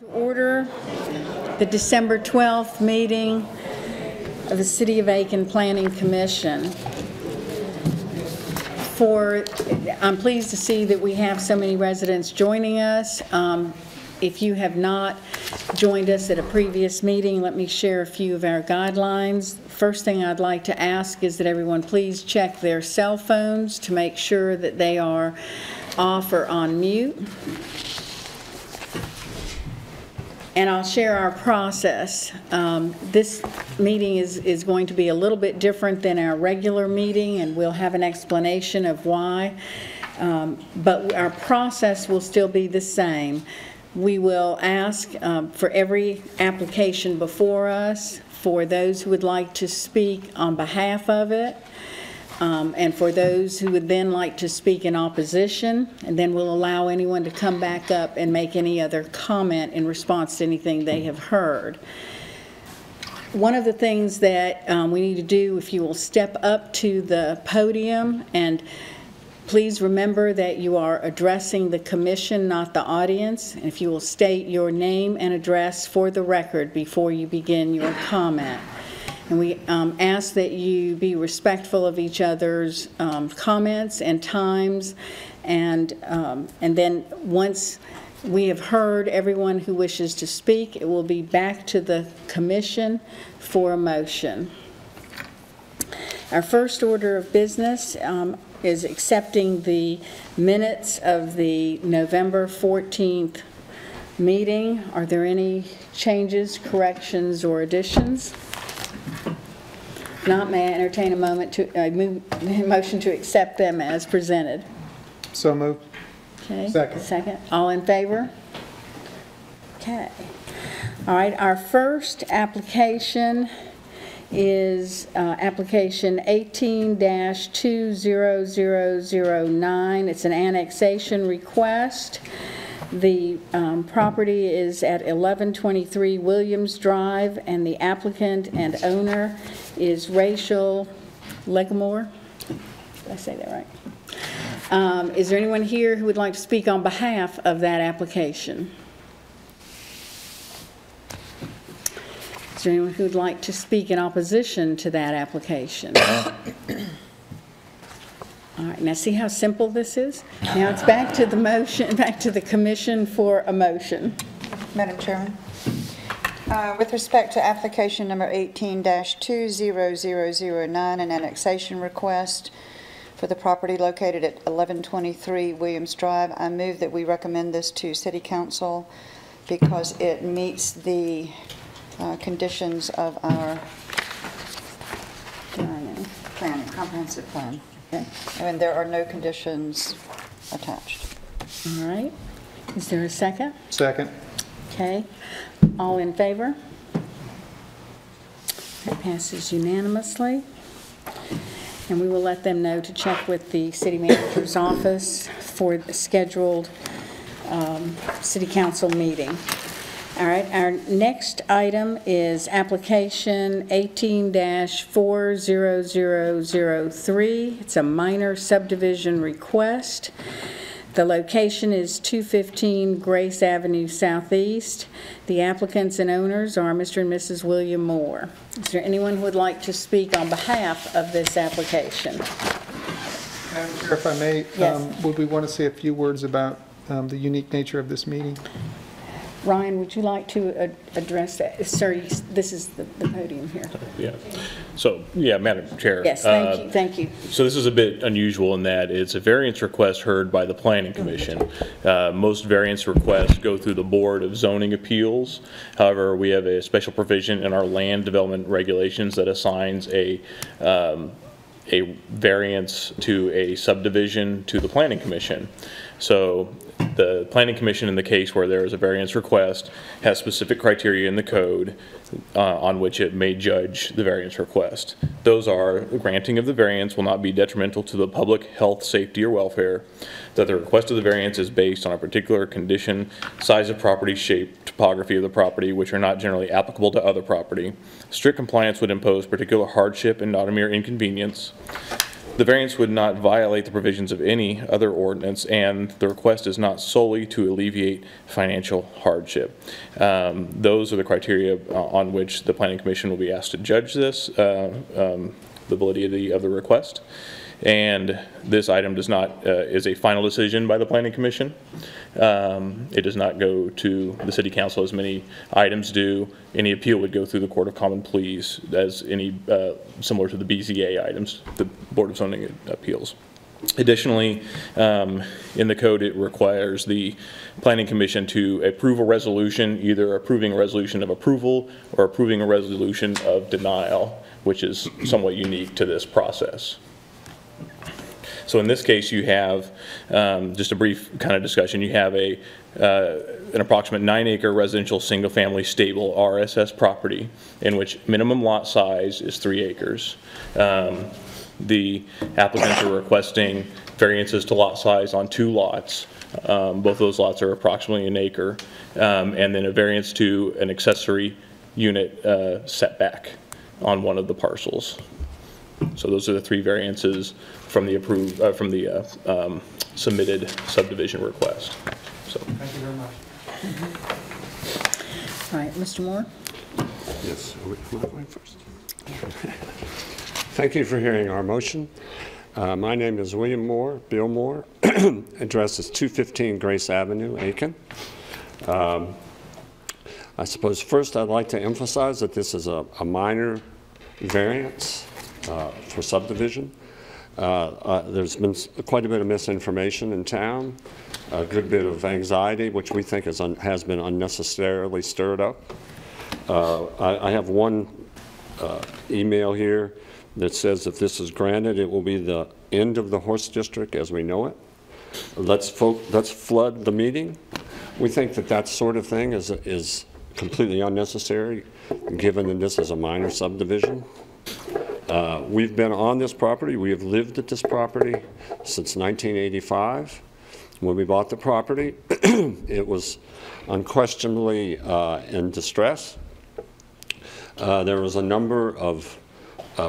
To order the December 12th meeting of the City of Aiken Planning Commission. I'm pleased to see that we have so many residents joining us. If you have not joined us at a previous meeting, let me share a few of our guidelines. First thing I'd like to ask is that everyone please check their cell phones to make sure that they are off or on mute. And I'll share our process. This meeting is going to be a little bit different than our regular meeting, and we'll have an explanation of why. But our process will still be the same. We will ask for every application before us, for those who would like to speak on behalf of it, and for those who would then like to speak in opposition, and then we'll allow anyone to come back up and make any other comment in response to anything they have heard. One of the things that we need to do, if you will step up to the podium, and please remember that you are addressing the commission, not the audience, and if you will state your name and address for the record before you begin your comment. And we ask that you be respectful of each other's comments and times, and then once we have heard everyone who wishes to speak, it will be back to the commission for a motion. Our first order of business is accepting the minutes of the November 14th meeting. Are there any changes, corrections, or additions? If not, may I entertain a motion to accept them as presented? So moved. Okay. Second. All in favor? Okay. All right. Our first application is application 18-20009. It's an annexation request. The property is at 1123 Williams Drive, and the applicant and owner is Rachel Legamore. Did I say that right? Is there anyone here who would like to speak on behalf of that application? Is there anyone who would like to speak in opposition to that application? All right, now see how simple this is? Now it's back to the motion, back to the commission for a motion. Madam Chairman, with respect to application number 18-20009, an annexation request for the property located at 1123 Williams Drive, I move that we recommend this to City Council because it meets the conditions of our comprehensive plan. Okay. And there are no conditions attached. All right. Is there a second? Second. Okay. All in favor? That passes unanimously. And we will let them know to check with the city manager's office for the scheduled city council meeting. All right, our next item is application 18-40003. It's a minor subdivision request. The location is 215 Grace Avenue Southeast. The applicants and owners are Mr. and Mrs. William Moore. Is there anyone who would like to speak on behalf of this application? Madam Chair, if I may, yes. Would we want to say a few words about the unique nature of this meeting? Ryan, would you like to address that? Sir, this is the podium here. Yeah. So, yeah, Madam Chair. Yes, thank you. Thank you. So this is a bit unusual in that it's a variance request heard by the Planning Commission. Most variance requests go through the Board of Zoning Appeals. However, we have a special provision in our land development regulations that assigns a variance to a subdivision to the Planning Commission. So the Planning Commission, in the case where there is a variance request, has specific criteria in the code on which it may judge the variance request. Those are: the granting of the variance will not be detrimental to the public health, safety, or welfare; that the request of the variance is based on a particular condition, size of property, shape, topography of the property, which are not generally applicable to other property; strict compliance would impose particular hardship and not a mere inconvenience; The variance would not violate the provisions of any other ordinance, and the request is not solely to alleviate financial hardship. Those are the criteria on which the Planning Commission will be asked to judge this, the validity of the request. And this item does not, is a final decision by the Planning Commission. It does not go to the City Council as many items do. Any appeal would go through the Court of Common Pleas as any, similar to the BZA items, the Board of Zoning Appeals. Additionally, in the code, it requires the Planning Commission to approve a resolution, either approving a resolution of approval or approving a resolution of denial, which is somewhat unique to this process. So in this case, you have, just a brief kind of discussion, you have an approximate 9-acre residential single-family stable RSS property in which minimum lot size is 3 acres. The applicants are requesting variances to lot size on 2 lots. Both those lots are approximately 1 acre. And then a variance to an accessory unit setback on one of the parcels. So those are the 3 variances from the approved, submitted subdivision request. So. Thank you very much. All right, Mr. Moore? Yes, am I going first? Thank you for hearing our motion. My name is William Moore, Bill Moore. Address is 215 Grace Avenue, Aiken. I suppose first I'd like to emphasize that this is a minor variance for subdivision. There's been quite a bit of misinformation in town, a good bit of anxiety, which we think has been unnecessarily stirred up. I have one email here that says if this is granted, it will be the end of the horse district as we know it. Let's flood the meeting. We think that that sort of thing is completely unnecessary, given that this is a minor subdivision. We've been on this property. We have lived at this property since 1985. When we bought the property, it was unquestionably in distress. There was a number of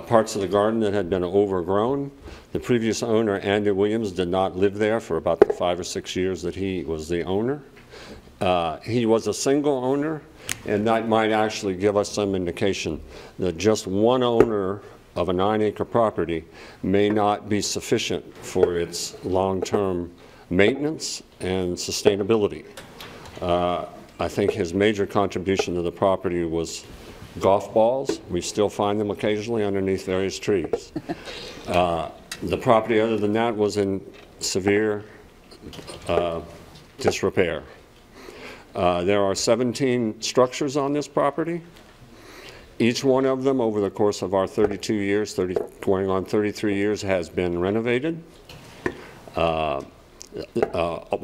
parts of the garden that had been overgrown. The previous owner, Andy Williams, did not live there for about the 5 or 6 years that he was the owner. He was a single owner, and that might actually give us some indication that just one owner of a 9-acre property may not be sufficient for its long-term maintenance and sustainability. I think his major contribution to the property was golf balls. We still find them occasionally underneath various trees. The property, other than that, was in severe disrepair. There are 17 structures on this property. Each one of them, over the course of our 32 years, going on 33 years, has been renovated. With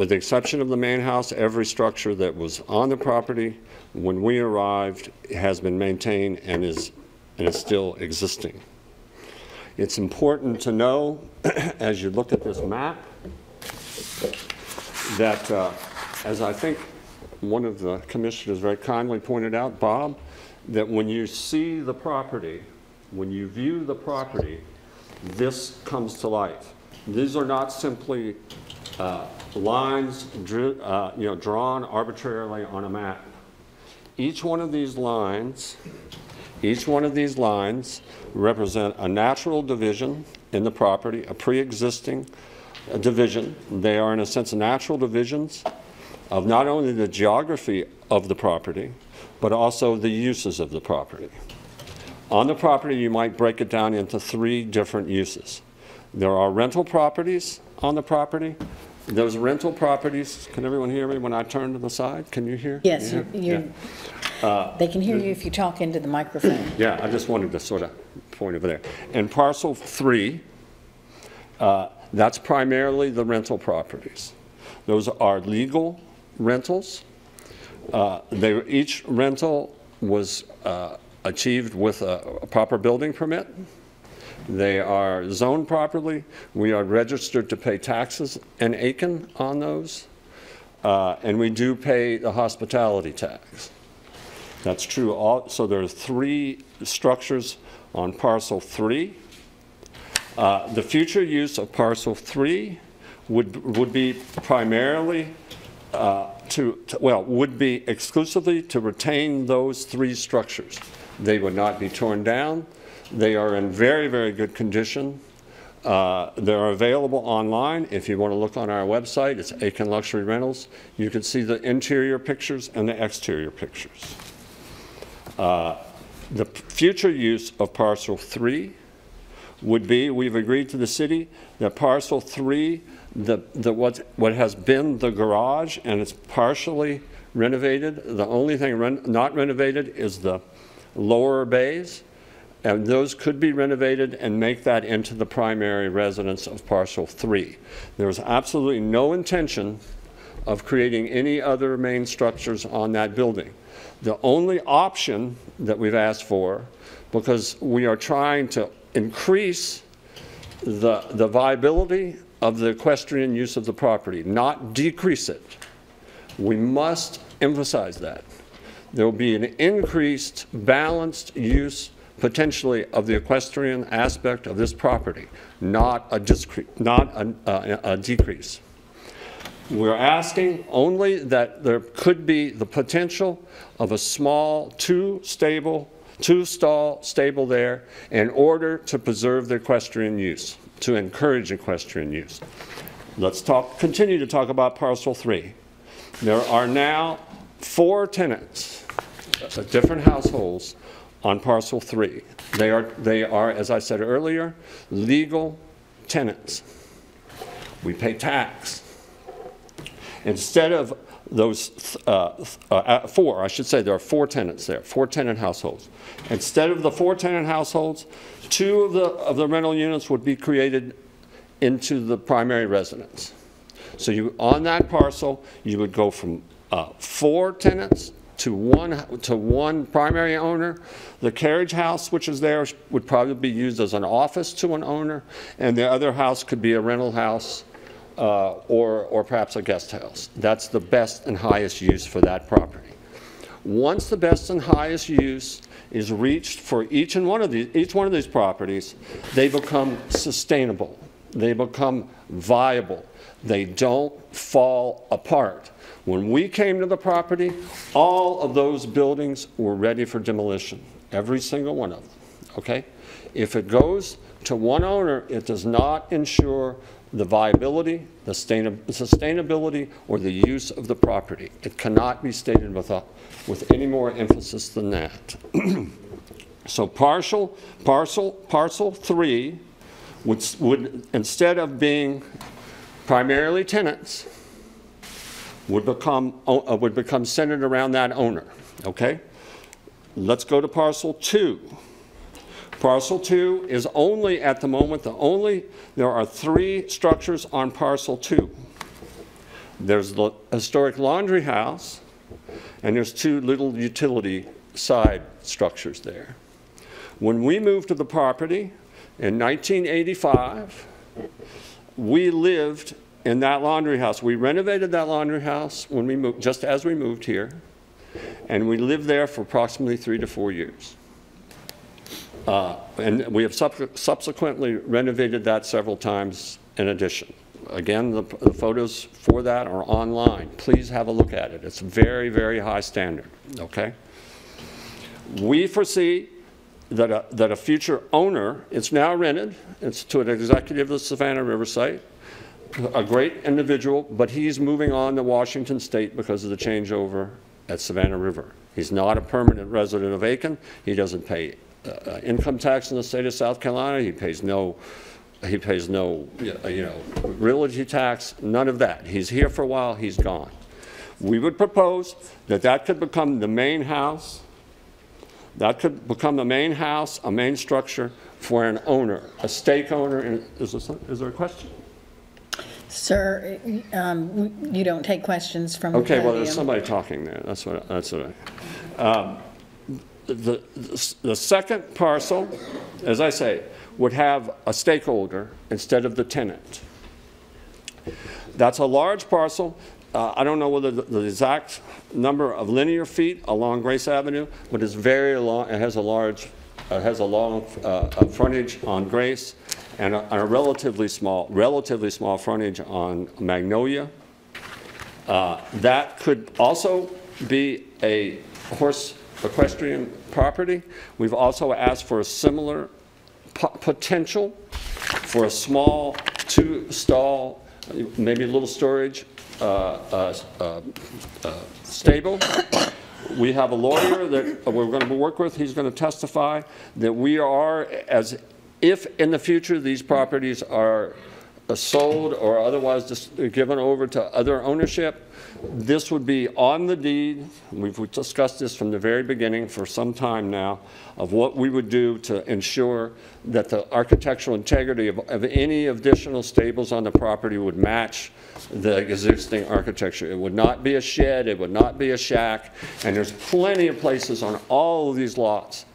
the exception of the main house, every structure that was on the property when we arrived has been maintained and is still existing. It's important to know, as you look at this map, that as I think one of the commissioners very kindly pointed out, Bob, that when you see the property, when you view the property, this comes to life. These are not simply lines drawn arbitrarily on a map. Each one of these lines represent a natural division in the property, a pre-existing division. They are, in a sense, natural divisions of not only the geography of the property, but also the uses of the property. On the property, you might break it down into 3 different uses. There are rental properties on the property. Those rental properties, can everyone hear me when I turn to the side? Can you hear? Yes, they can hear you if you talk into the microphone. Yeah, I just wanted to sort of point over there. And parcel 3, that's primarily the rental properties. Those are legal rentals. Each rental was achieved with a proper building permit. They are zoned properly. We are registered to pay taxes in Aiken on those. And we do pay the hospitality tax. That's true. So there are 3 structures on parcel 3. The future use of parcel 3 would be primarily would be exclusively to retain those 3 structures. They would not be torn down. They are in very, very good condition. They're available online. If you want to look on our website, it's Aiken Luxury Rentals. You can see the interior pictures and the exterior pictures. The future use of parcel 3 would be, we've agreed to the city that parcel 3, what has been the garage and it's partially renovated. The only thing not renovated is the lower bays, and those could be renovated and make that into the primary residence of parcel 3. There is absolutely no intention of creating any other main structures on that building. The only option that we've asked for, because we are trying to increase the viability of the equestrian use of the property, not decrease it. We must emphasize that. There will be an increased, balanced use potentially of the equestrian aspect of this property, not a decrease. We're asking only that there could be the potential of a small two-stall stable there in order to preserve the equestrian use, to encourage equestrian use. Let's continue to talk about parcel 3. There are now 4 tenants, different households, on parcel 3. They are, as I said earlier, legal tenants. We pay tax. Instead of those 4, I should say there are 4 tenants there, 4 tenant households. Instead of the 4 tenant households, 2 of the rental units would be created into the primary residence. So on that parcel, you would go from 4 tenants to one primary owner. The carriage house, which is there, would probably be used as an office to an owner, and the other house could be a rental house or perhaps a guest house. That's the best and highest use for that property. Once the best and highest use is reached for each one of these properties, they become sustainable. They become viable. They don't fall apart. When we came to the property, all of those buildings were ready for demolition, every single one of them, okay? If it goes to one owner, it does not ensure the viability, the sustainability, or the use of the property. It cannot be stated with any more emphasis than that. So parcel 3 would, instead of being primarily tenants, would become centered around that owner, okay? Let's go to parcel 2. Parcel 2 is only, at the moment, there are 3 structures on parcel 2. There's the historic laundry house, and there's 2 little utility side structures there. When we moved to the property in 1985, we lived in that laundry house. We renovated that laundry house when we moved, just as we moved here, and we lived there for approximately 3 to 4 years. And we have subsequently renovated that several times in addition. Again, the photos for that are online. Please have a look at it. It's very, very high standard, okay? We foresee that a future owner, it's now rented, it's to an executive of the Savannah River site, a great individual, but he's moving on to Washington State because of the changeover at Savannah River. He's not a permanent resident of Aiken. He doesn't pay income tax in the state of South Carolina. He pays no realty tax, none of that. He's here for a while, he's gone. We would propose that could become the main house. That could become the main house, a main structure for an owner, a stake owner. Is there a question? Sir, you don't take questions from the Okay, well, podium. there's somebody talking there. That's what the second parcel, as I say, would have a stakeholder instead of the tenant. That's a large parcel. I don't know whether the exact number of linear feet along Grace Avenue, but it's very long. It has a long frontage on Grace, and a relatively small frontage on Magnolia. That could also be a horse equestrian property. We've also asked for a similar potential for a small 2-stall, maybe a little storage stable. We have a lawyer that we're going to work with. He's going to testify that we are, as if in the future these properties are sold or otherwise just given over to other ownership, this would be on the deed. We've discussed this from the very beginning for some time now, of what we would do to ensure that the architectural integrity of any additional stables on the property would match the existing architecture. It would not be a shed, it would not be a shack, and there's plenty of places on all of these lots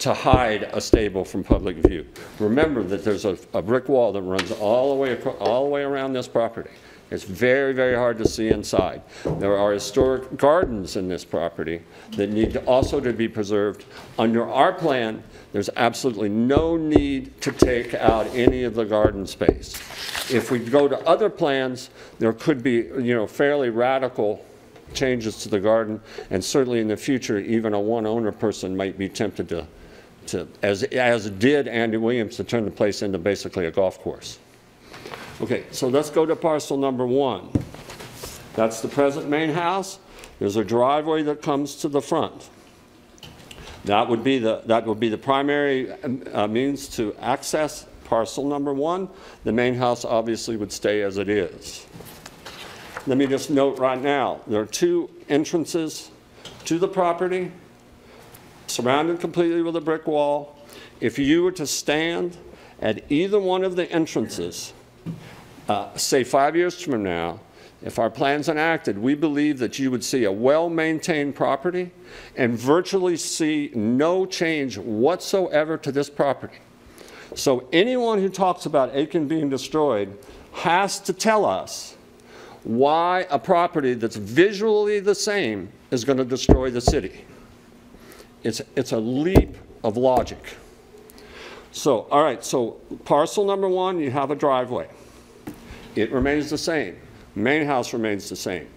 to hide a stable from public view. Remember that there's a brick wall that runs all the way around this property. It's very, very hard to see inside. There are historic gardens in this property that need also to be preserved. Under our plan, there's absolutely no need to take out any of the garden space. If we go to other plans, there could be, fairly radical changes to the garden, and certainly in the future, even a one-owner person might be tempted to as did Andy Williams, to turn the place into basically a golf course. Okay, so let's go to parcel number 1. That's the present main house. There's a driveway that comes to the front. That would be the primary means to access parcel number 1. The main house obviously would stay as it is. Let me just note right now, there are 2 entrances to the property, surrounded completely with a brick wall. If you were to stand at either one of the entrances, say 5 years from now, if our plan's enacted, we believe that you would see a well-maintained property and virtually see no change whatsoever to this property. So anyone who talks about Aiken being destroyed has to tell us why a property that's visually the same is going to destroy the city. It's a leap of logic. So, all right, so parcel number 1, you have a driveway. It remains the same. Main house remains the same.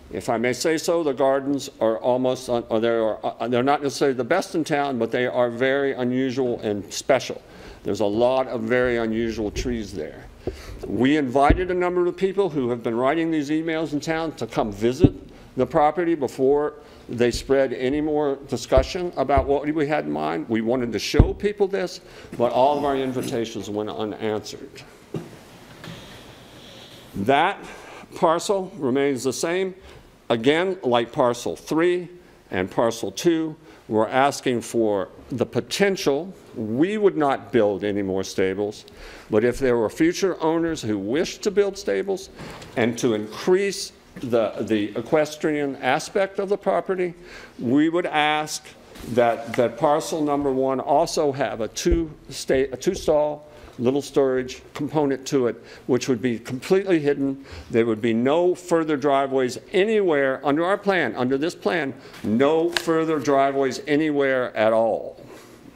If I may say so, the gardens are almost, they're not necessarily the best in town, but they are very unusual and special. There's a lot of very unusual trees there. We invited a number of people who have been writing these emails in town to come visit the property before they spread any more discussion about what we had in mind. We wanted to show people this, but all of our invitations went unanswered. That parcel remains the same. Again, like parcel 3 and parcel 2, we're asking for the potential. We would not build any more stables, but if there were future owners who wished to build stables and to increase the equestrian aspect of the property, we would ask that parcel number 1 also have a two-stall little storage component to it, which would be completely hidden. There would be no further driveways anywhere under our plan, under this plan, no further driveways anywhere at all.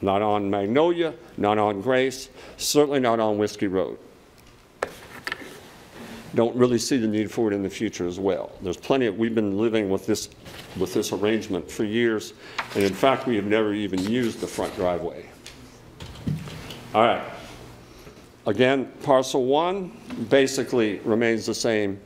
Not on Magnolia, not on Grace, certainly not on Whiskey Road. Don't really see the need for it in the future as well. There's plenty of, we've been living with this arrangement for years, and in fact, we have never even used the front driveway. All right. Again, parcel 1 basically remains the same.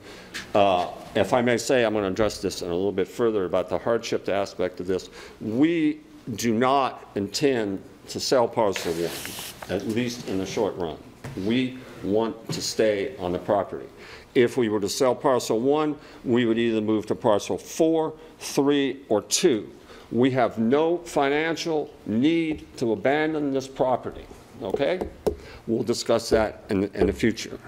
If I may say, I'm going to address this in a little bit further about the hardship aspect of this. We do not intend to sell parcel 1, at least in the short run. We want to stay on the property. If we were to sell parcel 1, we would either move to parcel 4, 3, or 2. We have no financial need to abandon this property, okay? We'll discuss that in the future.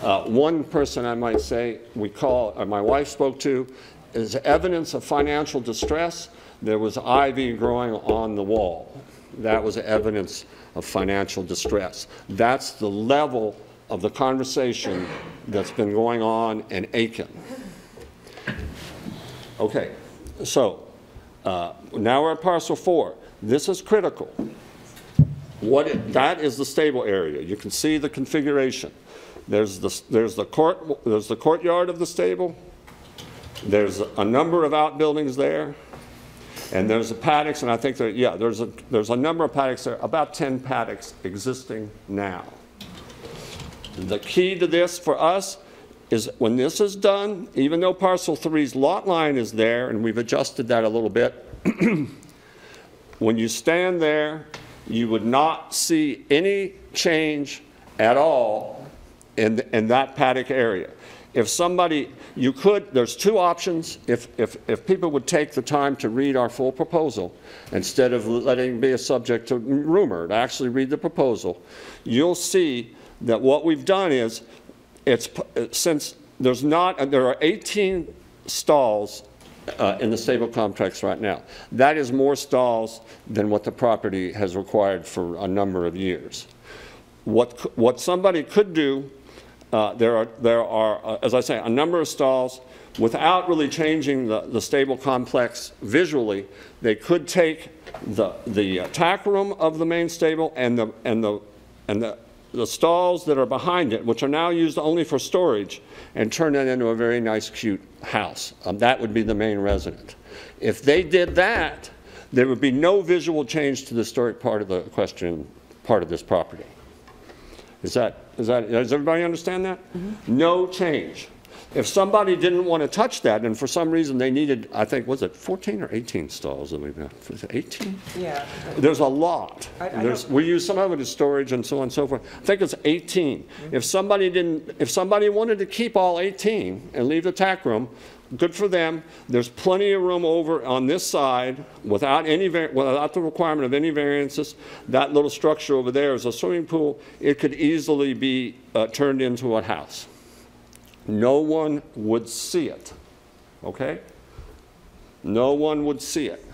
One person I might say my wife spoke to is evidence of financial distress. There was ivy growing on the wall. That was evidence of financial distress. That's the level of the conversation that's been going on in Aiken. Okay, so now we're at parcel 4. This is critical. That is the stable area. You can see the configuration. There's the courtyard of the stable. There's a number of outbuildings there, and there's the paddocks, and I think there's a number of paddocks there, about 10 paddocks existing now. The key to this for us is when this is done, even though parcel 3's lot line is there, and we've adjusted that a little bit, when you stand there, you would not see any change at all in that paddock area. If somebody, there's two options. If people would take the time to read our full proposal, instead of letting it be a subject to rumor, to actually read the proposal, you'll see that what we've done is, since there are 18 stalls in the stable complex right now. That is more stalls than what the property has required for a number of years. What somebody could do, there are, as I say, a number of stalls. Without really changing the stable complex visually, they could take the tack room of the main stable and the stalls that are behind it, which are now used only for storage, and turn that into a very nice, cute house. That would be the main resident. If they did that, there would be no visual change to the historic part of the question, part of this property. Does everybody understand that? Mm-hmm. No change. If somebody didn't want to touch that, and for some reason they needed, I think, was it 14 or 18 stalls that we've got? Was it 18? Yeah. There's a lot. We use some of it as storage and so on and so forth. I think it's 18. Mm-hmm. If somebody wanted to keep all 18 and leave the tack room, good for them. There's plenty of room over on this side without the requirement of any variances. That little structure over there is a swimming pool. It could easily be turned into a house. No one would see it, okay? No one would see it.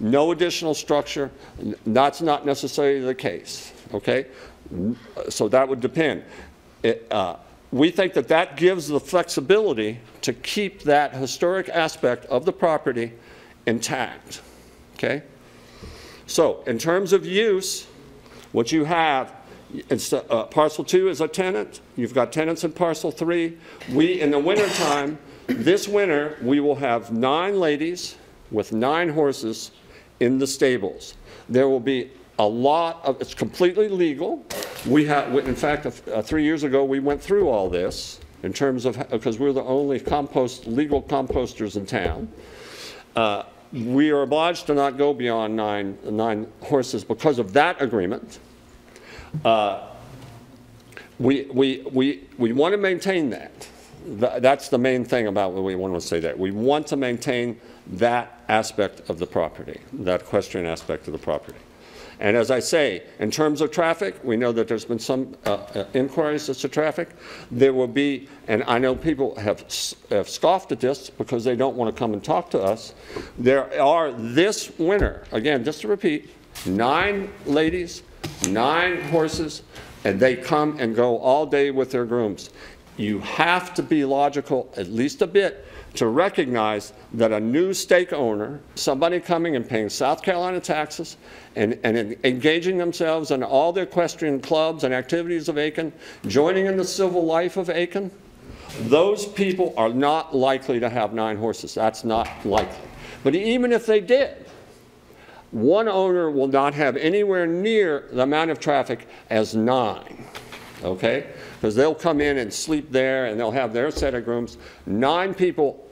No additional structure. That's not necessarily the case, okay? So that would depend. We think that gives the flexibility to keep that historic aspect of the property intact, okay? So in terms of use, what you have, parcel 2 is a tenant. You've got tenants in parcel 3. In the wintertime, this winter, we will have 9 ladies with 9 horses in the stables. There will be a lot of, it's completely legal. In fact, 3 years ago, we went through all this in terms of, because we're the only legal composters in town. We are obliged to not go beyond 9 horses because of that agreement. We want to maintain that. That's the main thing about what we want to say there. We want to maintain that aspect of the property, that equestrian aspect of the property. And as I say, in terms of traffic, we know that there's been some inquiries as to traffic. There will be, and I know people have scoffed at this because they don't want to come and talk to us. There are this winter, again, just to repeat, 9 ladies, 9 horses, and they come and go all day with their grooms. You have to be logical, at least a bit, to recognize that a new stake owner, somebody coming and paying South Carolina taxes and engaging themselves in all the equestrian clubs and activities of Aiken, joining in the civil life of Aiken, those people are not likely to have 9 horses. That's not likely. But even if they did, one owner will not have anywhere near the amount of traffic as 9, okay? Because they'll come in and sleep there and they'll have their set of grooms. 9 people,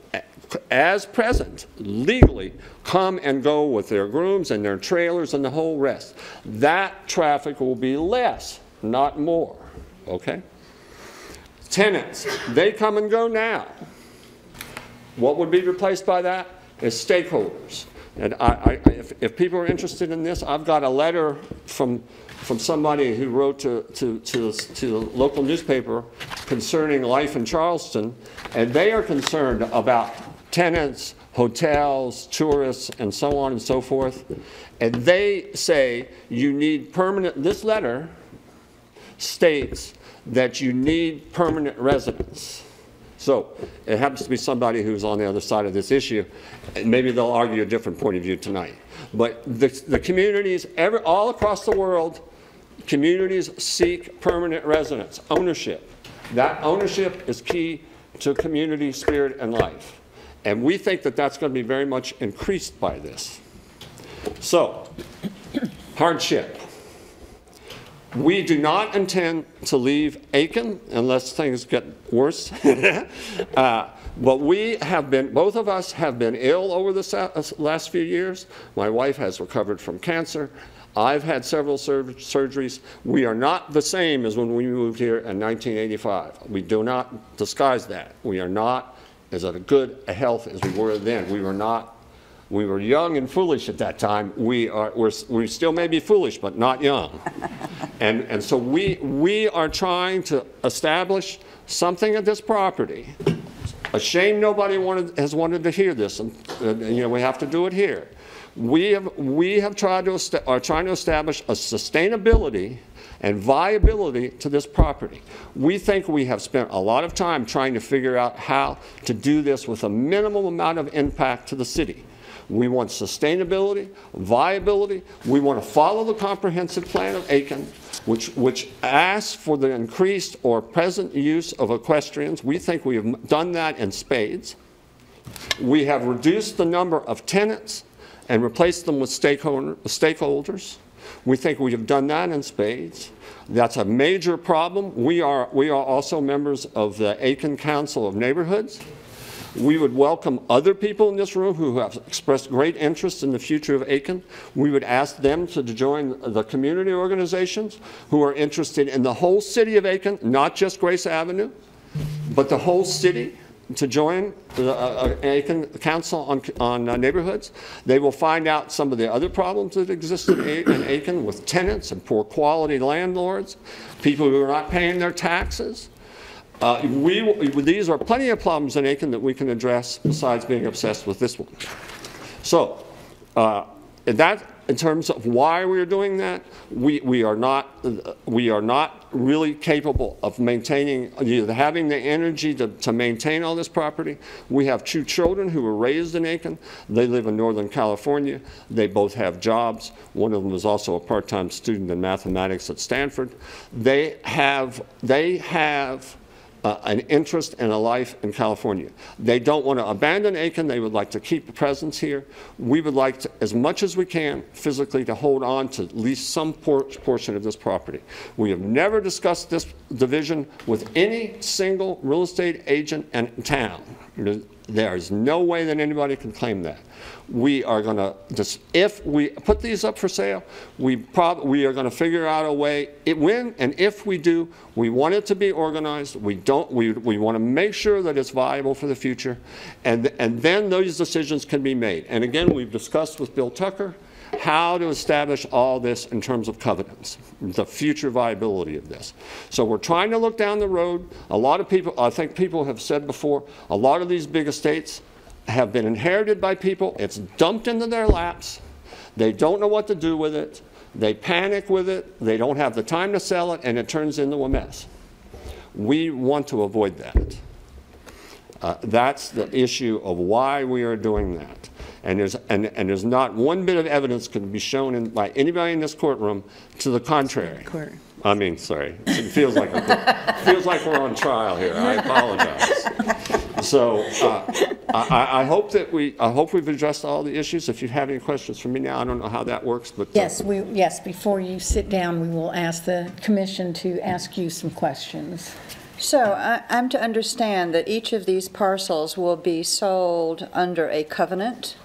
as present, legally, come and go with their grooms and their trailers and the whole rest. That traffic will be less, not more, okay? Tenants, they come and go now. What would be replaced by that is stakeholders. And if people are interested in this, I've got a letter from somebody who wrote to the local newspaper concerning life in Charleston, and they are concerned about tenants, hotels, tourists, and so on and so forth. And they say you need permanent, this letter states that you need permanent residence. So it happens to be somebody who's on the other side of this issue, and maybe they'll argue a different point of view tonight. But the communities all across the world Communities seek permanent residence, ownership. That ownership is key to community spirit and life. And we think that that's going to be very much increased by this. So, hardship. We do not intend to leave Aiken unless things get worse. But we have been, both of us have been ill over the last few years. My wife has recovered from cancer. I've had several surgeries. We are not the same as when we moved here in 1985. We do not disguise that. We are not as good a health as we were then. We were not. We were young and foolish at that time. We still may be foolish, but not young. And so we are trying to establish something at this property. A shame nobody has wanted to hear this, and you know, we have to do it here. We have tried to are trying to establish a sustainability and viability to this property. We think we have spent a lot of time trying to figure out how to do this with a minimum amount of impact to the city. We want sustainability, viability. We want to follow the comprehensive plan of Aiken, which asks for the increased or present use of equestrians. We think we have done that in spades. We have reduced the number of tenants and replaced them with stakeholders. We think we have done that in spades. That's a major problem. We are also members of the Aiken Council of Neighborhoods. We would welcome other people in this room who have expressed great interest in the future of Aiken. We would ask them to join the community organizations who are interested in the whole city of Aiken, not just Grace Avenue, but the whole city, to join the Aiken Council on Neighborhoods. They will find out some of the other problems that exist in Aiken with tenants and poor quality landlords, people who are not paying their taxes. These are plenty of problems in Aiken that we can address besides being obsessed with this one. So, in terms of why we are doing that, we are not really capable of maintaining, having the energy to maintain all this property. We have 2 children who were raised in Aiken. They live in Northern California. They both have jobs. One of them is also a part-time student in mathematics at Stanford. They have an interest and a life in California. They don't want to abandon Aiken. They would like to keep a presence here. We would like to, as much as we can, physically to hold on to at least some portion of this property. We have never discussed this division with any single real estate agent in town. There is no way that anybody can claim that. We are going to, if we put these up for sale, we are going to figure out a way. When and if we do, we want it to be organized. We want to make sure that it's viable for the future, and then those decisions can be made. And again, we've discussed with Bill Tucker how to establish all this in terms of covenants, the future viability of this. So we're trying to look down the road. A lot of people, I think people have said before, a lot of these big estates have been inherited by people. It's dumped into their laps. They don't know what to do with it. They panic with it. They don't have the time to sell it, and it turns into a mess. We want to avoid that. That's the issue of why we are doing that. And there's not one bit of evidence can be shown by anybody in this courtroom to the contrary. I mean, sorry, it feels like we're on trial here. I apologize. So I hope that we've addressed all the issues. If you have any questions for me now, I don't know how that works, but yes, before you sit down, we will ask the commission to ask you some questions. So I'm to understand that each of these parcels will be sold under a covenant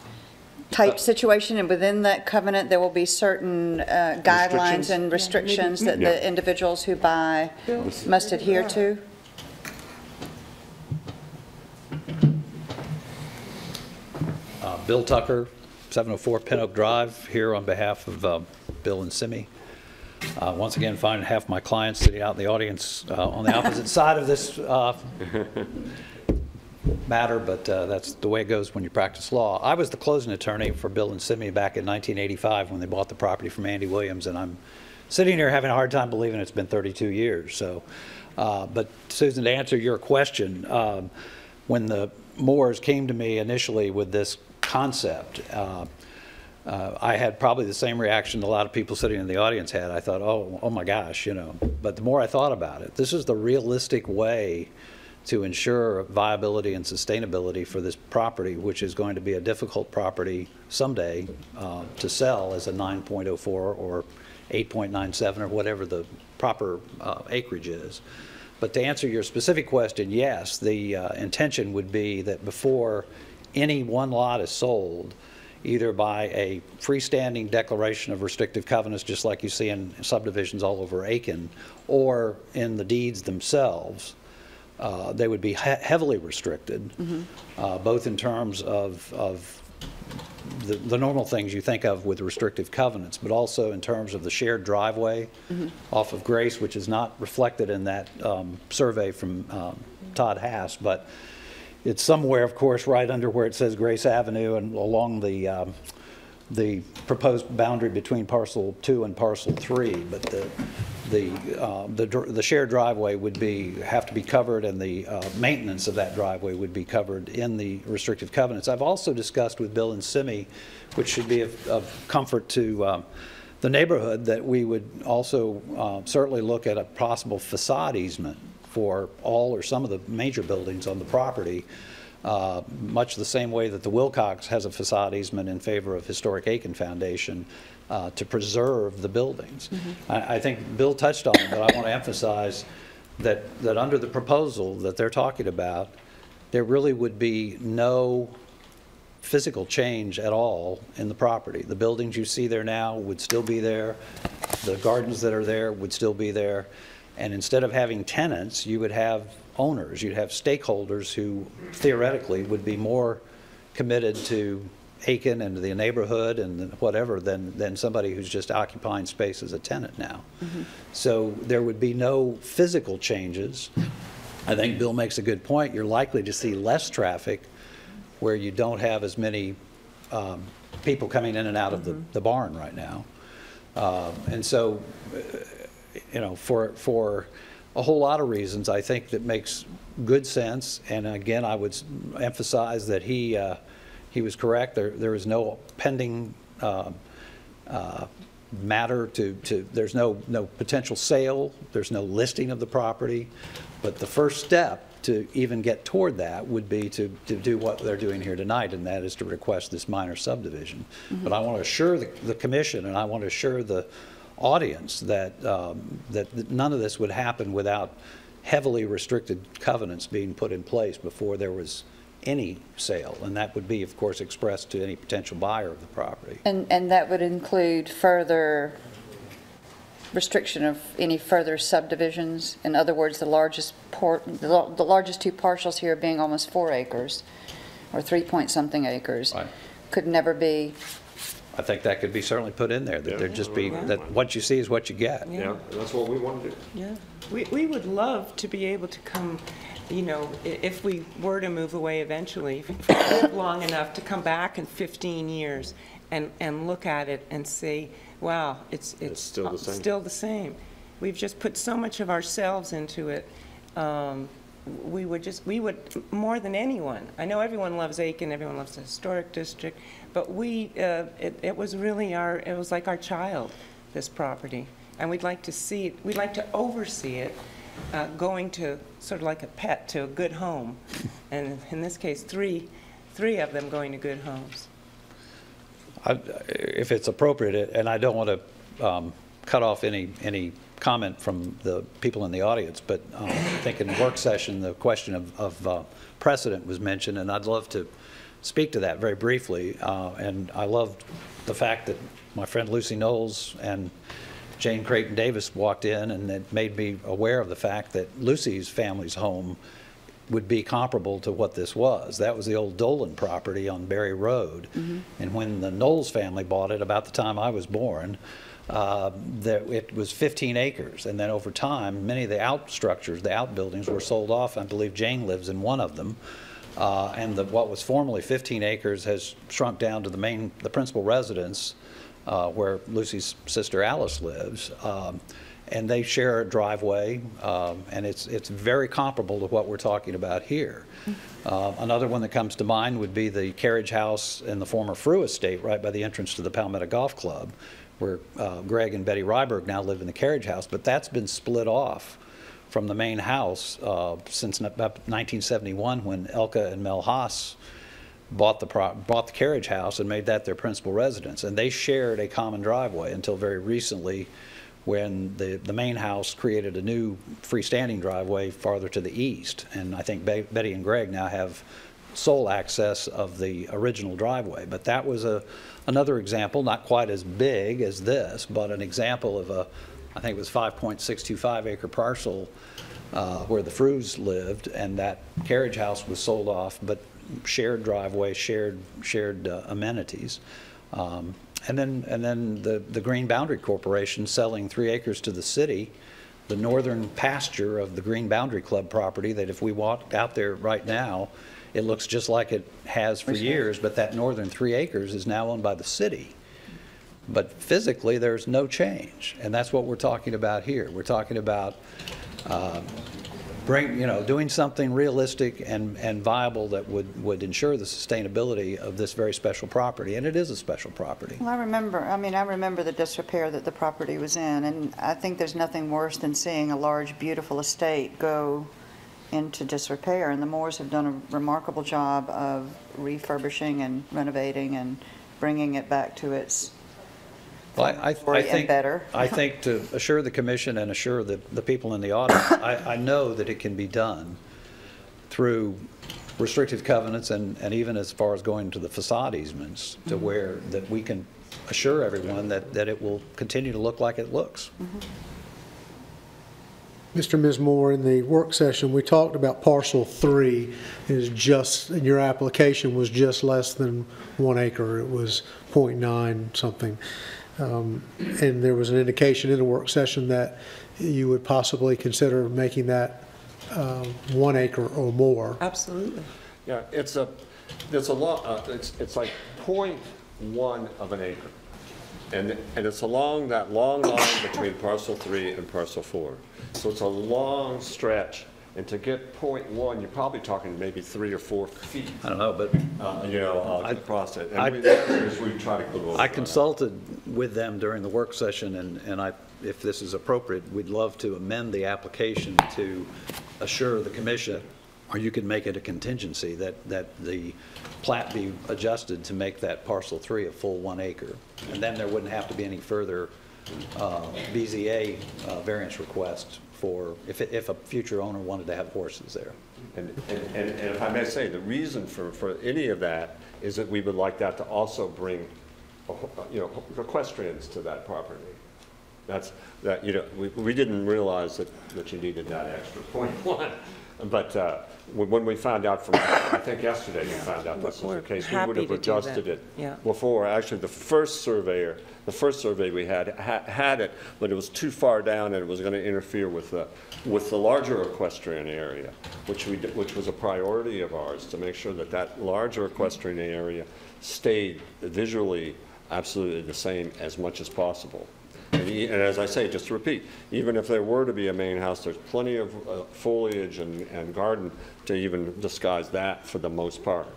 type situation, and within that covenant there will be certain guidelines and restrictions that the individuals who buy must adhere to? Bill Tucker, 704 Pin Oak Drive, here on behalf of Bill and Simi. Once again, finding half my clients sitting out in the audience on the opposite side of this matter, but that's the way it goes when you practice law. I was the closing attorney for Bill and Simi back in 1985 when they bought the property from Andy Williams, and I'm sitting here having a hard time believing it's been 32 years. So, but Susan, to answer your question, when the Moores came to me initially with this concept, I had probably the same reaction a lot of people sitting in the audience had. I thought, oh my gosh, you know. But the more I thought about it, this is the realistic way to ensure viability and sustainability for this property, which is going to be a difficult property someday to sell as a 9.04 or 8.97 or whatever the proper acreage is. But to answer your specific question, yes, the intention would be that before any one lot is sold, either by a freestanding declaration of restrictive covenants, just like you see in subdivisions all over Aiken, or in the deeds themselves, they would be heavily restricted, both in terms of the normal things you think of with restrictive covenants, but also in terms of the shared driveway off of Grace, which is not reflected in that survey from Todd Haas, but it's somewhere, of course, right under where it says Grace Avenue and along the proposed boundary between parcel 2 and parcel 3. But the shared driveway would have to be covered, and the maintenance of that driveway would be covered in the restrictive covenants. I've also discussed with Bill and Simi, which should be of comfort to the neighborhood, that we would also certainly look at a possible facade easement for all or some of the major buildings on the property, much the same way that the Wilcox has a facade easement in favor of Historic Aiken Foundation to preserve the buildings. I think Bill touched on it, but I want to emphasize that under the proposal that they're talking about, there really would be no physical change at all in the property. The buildings you see there now would still be there. The gardens that are there would still be there. And instead of having tenants, you would have owners, you'd have stakeholders who theoretically would be more committed to Aiken and to the neighborhood and whatever than somebody who's just occupying space as a tenant now. So there would be no physical changes. I think Bill makes a good point. You're likely to see less traffic where you don't have as many people coming in and out of the barn right now. And so, you know, for a whole lot of reasons, I think that makes good sense. And again, I would emphasize that he was correct. There is no pending matter there's no potential sale. There's no listing of the property. But the first step to even get toward that would be to do what they're doing here tonight, and that is to request this minor subdivision. But I want to assure the commission, and I want to assure the audience that that none of this would happen without heavily restricted covenants being put in place before there was any sale, and that would be, of course, expressed to any potential buyer of the property. And that would include further restriction of any further subdivisions. In other words, the largest two parcels here being almost 4 acres, or 3-point-something acres, Right. could never be. I think that could be certainly put in there, that there'd just be, that what you see is what you get. Yeah, that's what we want to do. Yeah, we would love to be able to come, you know, if we were to move away eventually, if we live long enough to come back in 15 years and look at it and say, wow, it's still the same. We've just put so much of ourselves into it. We would, more than anyone, I know everyone loves Aiken, everyone loves the historic district, but it was really it was like our child, this property. And we'd like to see it, we'd like to oversee it going to sort of like a pet to a good home. And in this case, three of them going to good homes. If it's appropriate, and I don't want to cut off any comment from the people in the audience, but I think in the work session the question of precedent was mentioned, and I'd love to speak to that very briefly. And I loved the fact that my friend Lucy Knowles and Jane Creighton Davis walked in, and it made me aware of the fact that Lucy's family's home would be comparable to what this was. That was the old Dolan property on Berry Road. And when the Knowles family bought it, about the time I was born, it was 15 acres. And then over time, many of the outstructures, the outbuildings, were sold off. I believe Jane lives in one of them. And what was formerly 15 acres has shrunk down to the principal residence where Lucy's sister Alice lives. and they share a driveway, and it's very comparable to what we're talking about here. Another one that comes to mind would be the carriage house in the former Frew estate right by the entrance to the Palmetto Golf Club, where Greg and Betty Ryberg now live in the carriage house, but that's been split off from the main house since about 1971, when Elka and Mel Haas bought the carriage house and made that their principal residence. And they shared a common driveway until very recently, when the main house created a new freestanding driveway farther to the east. And I think Betty and Greg now have sole access of the original driveway. But that was another example, not quite as big as this, but an example of I think it was 5.625 acre parcel where the Frews lived, and that carriage house was sold off, but shared driveway, shared amenities. And then the Green Boundary Corporation selling 3 acres to the city, the northern pasture of the Green Boundary Club property, that if we walk out there right now, it looks just like it has for years, but that northern 3 acres is now owned by the city. But physically, there's no change, and that's what we're talking about here. We're talking about doing something realistic and viable that would ensure the sustainability of this very special property, and it is a special property. Well, I remember the disrepair that the property was in, and I think there's nothing worse than seeing a large, beautiful estate go into disrepair, and the Moores have done a remarkable job of refurbishing and renovating and bringing it back to its Well, I think better. I think to assure the commission and assure the people in the audience, I know that it can be done through restrictive covenants and even as far as going to the facade easements, to where that we can assure everyone that it will continue to look like it looks. Mr. and Ms. Moore, in the work session, we talked about parcel 3 is just, your application was just less than 1 acre. It was 0.9 something. And there was an indication in the work session that you would possibly consider making that 1 acre or more. Absolutely. Yeah, it's like 0.1 of an acre. And it's along that long line between parcel 3 and parcel 4. So it's a long stretch. And to get 0.1, you're probably talking maybe 3 or 4 feet. I don't know, but across it. And we try to go over I consulted with them during the work session, and if this is appropriate, we'd love to amend the application to assure the commission, or you could make it a contingency, that the plat be adjusted to make that parcel 3 a full 1 acre. And then there wouldn't have to be any further BZA variance request for if a future owner wanted to have horses there. And if I may say, the reason for any of that is that we would like that to also bring, equestrians to that property. We didn't realize that you needed that extra 0.1. But when we found out from, I think yesterday we found out this was the case, we would have adjusted it before. Actually, the first survey we had it, but it was too far down and it was going to interfere with the larger equestrian area, which was a priority of ours, to make sure that larger equestrian area stayed visually absolutely the same as much as possible. And as I say, just to repeat, even if there were to be a main house, there's plenty of foliage and garden to even disguise that for the most part.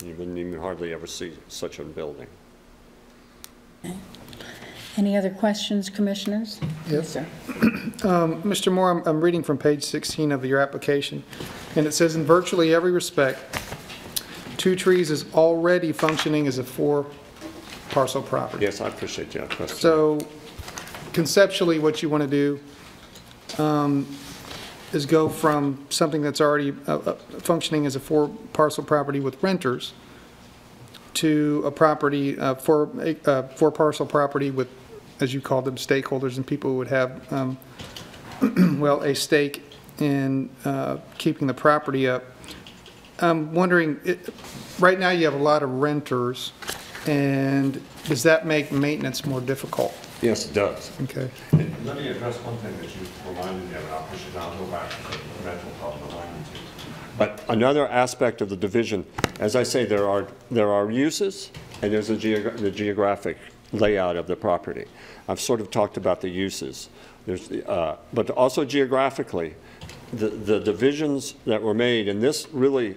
You wouldn't even hardly ever see such a building. Okay. Any other questions, commissioners? Yes, sir. Mr. Moore, I'm reading from page 16 of your application, and it says, in virtually every respect, Two Trees is already functioning as a 4-parcel property. Yes, I appreciate that question. So conceptually, what you want to do is go from something that's already functioning as a 4-parcel property with renters to a property, 4-parcel property with, as you call them, stakeholders and people who would have, well, a stake in keeping the property up. I'm wondering, right now you have a lot of renters, and does that make maintenance more difficult? Yes, it does. Okay. And let me address one thing that you reminded me of, and I'll push it down, go back to the mental problem. But another aspect of the division, as I say, there are uses, and there's the geographic layout of the property. I've sort of talked about the uses. But also geographically, the divisions that were made, and this really,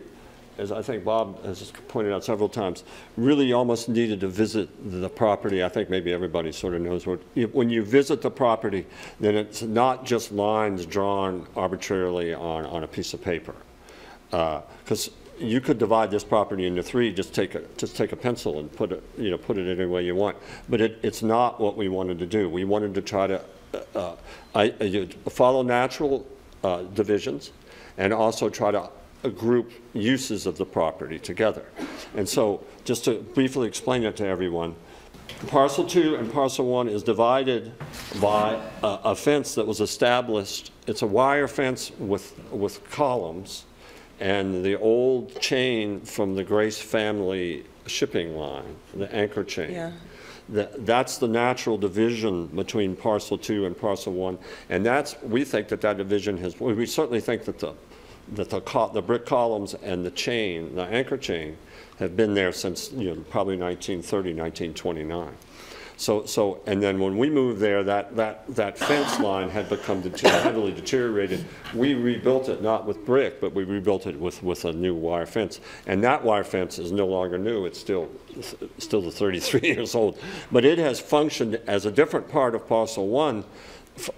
as I think Bob has pointed out several times, really almost needed to visit the property. I think maybe everybody sort of knows when you visit the property, then it's not just lines drawn arbitrarily on a piece of paper. Because you could divide this property into three, just take a pencil and put it any way you want. But it's not what we wanted to do. We wanted to try to follow natural divisions and also try to group uses of the property together. And so just to briefly explain it to everyone, Parcel 2 and Parcel 1 is divided by a fence that was established. It's a wire fence with columns and the old chain from the Grace family shipping line, the anchor chain. Yeah. That's the natural division between Parcel 2 and Parcel 1, and we think that division has, we certainly think that the brick columns and the chain, the anchor chain, have been there since probably 1930, 1929. So, and then when we moved there, that fence line had become heavily deteriorated. We rebuilt it not with brick, but we rebuilt it with a new wire fence. And that wire fence is no longer new. It's still the 33 years old. But it has functioned as a different part of Parcel 1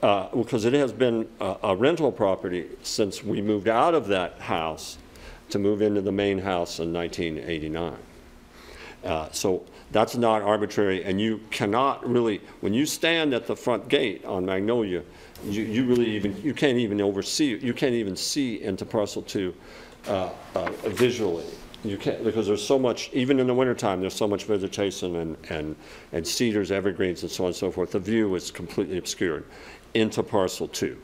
because it has been a rental property since we moved out of that house to move into the main house in 1989. So that's not arbitrary, and you cannot really, when you stand at the front gate on Magnolia, you can't even see into Parcel 2 visually. You can't, because there's so much, even in the wintertime, there's so much vegetation and cedars, evergreens, and so on and so forth. The view is completely obscured into Parcel 2.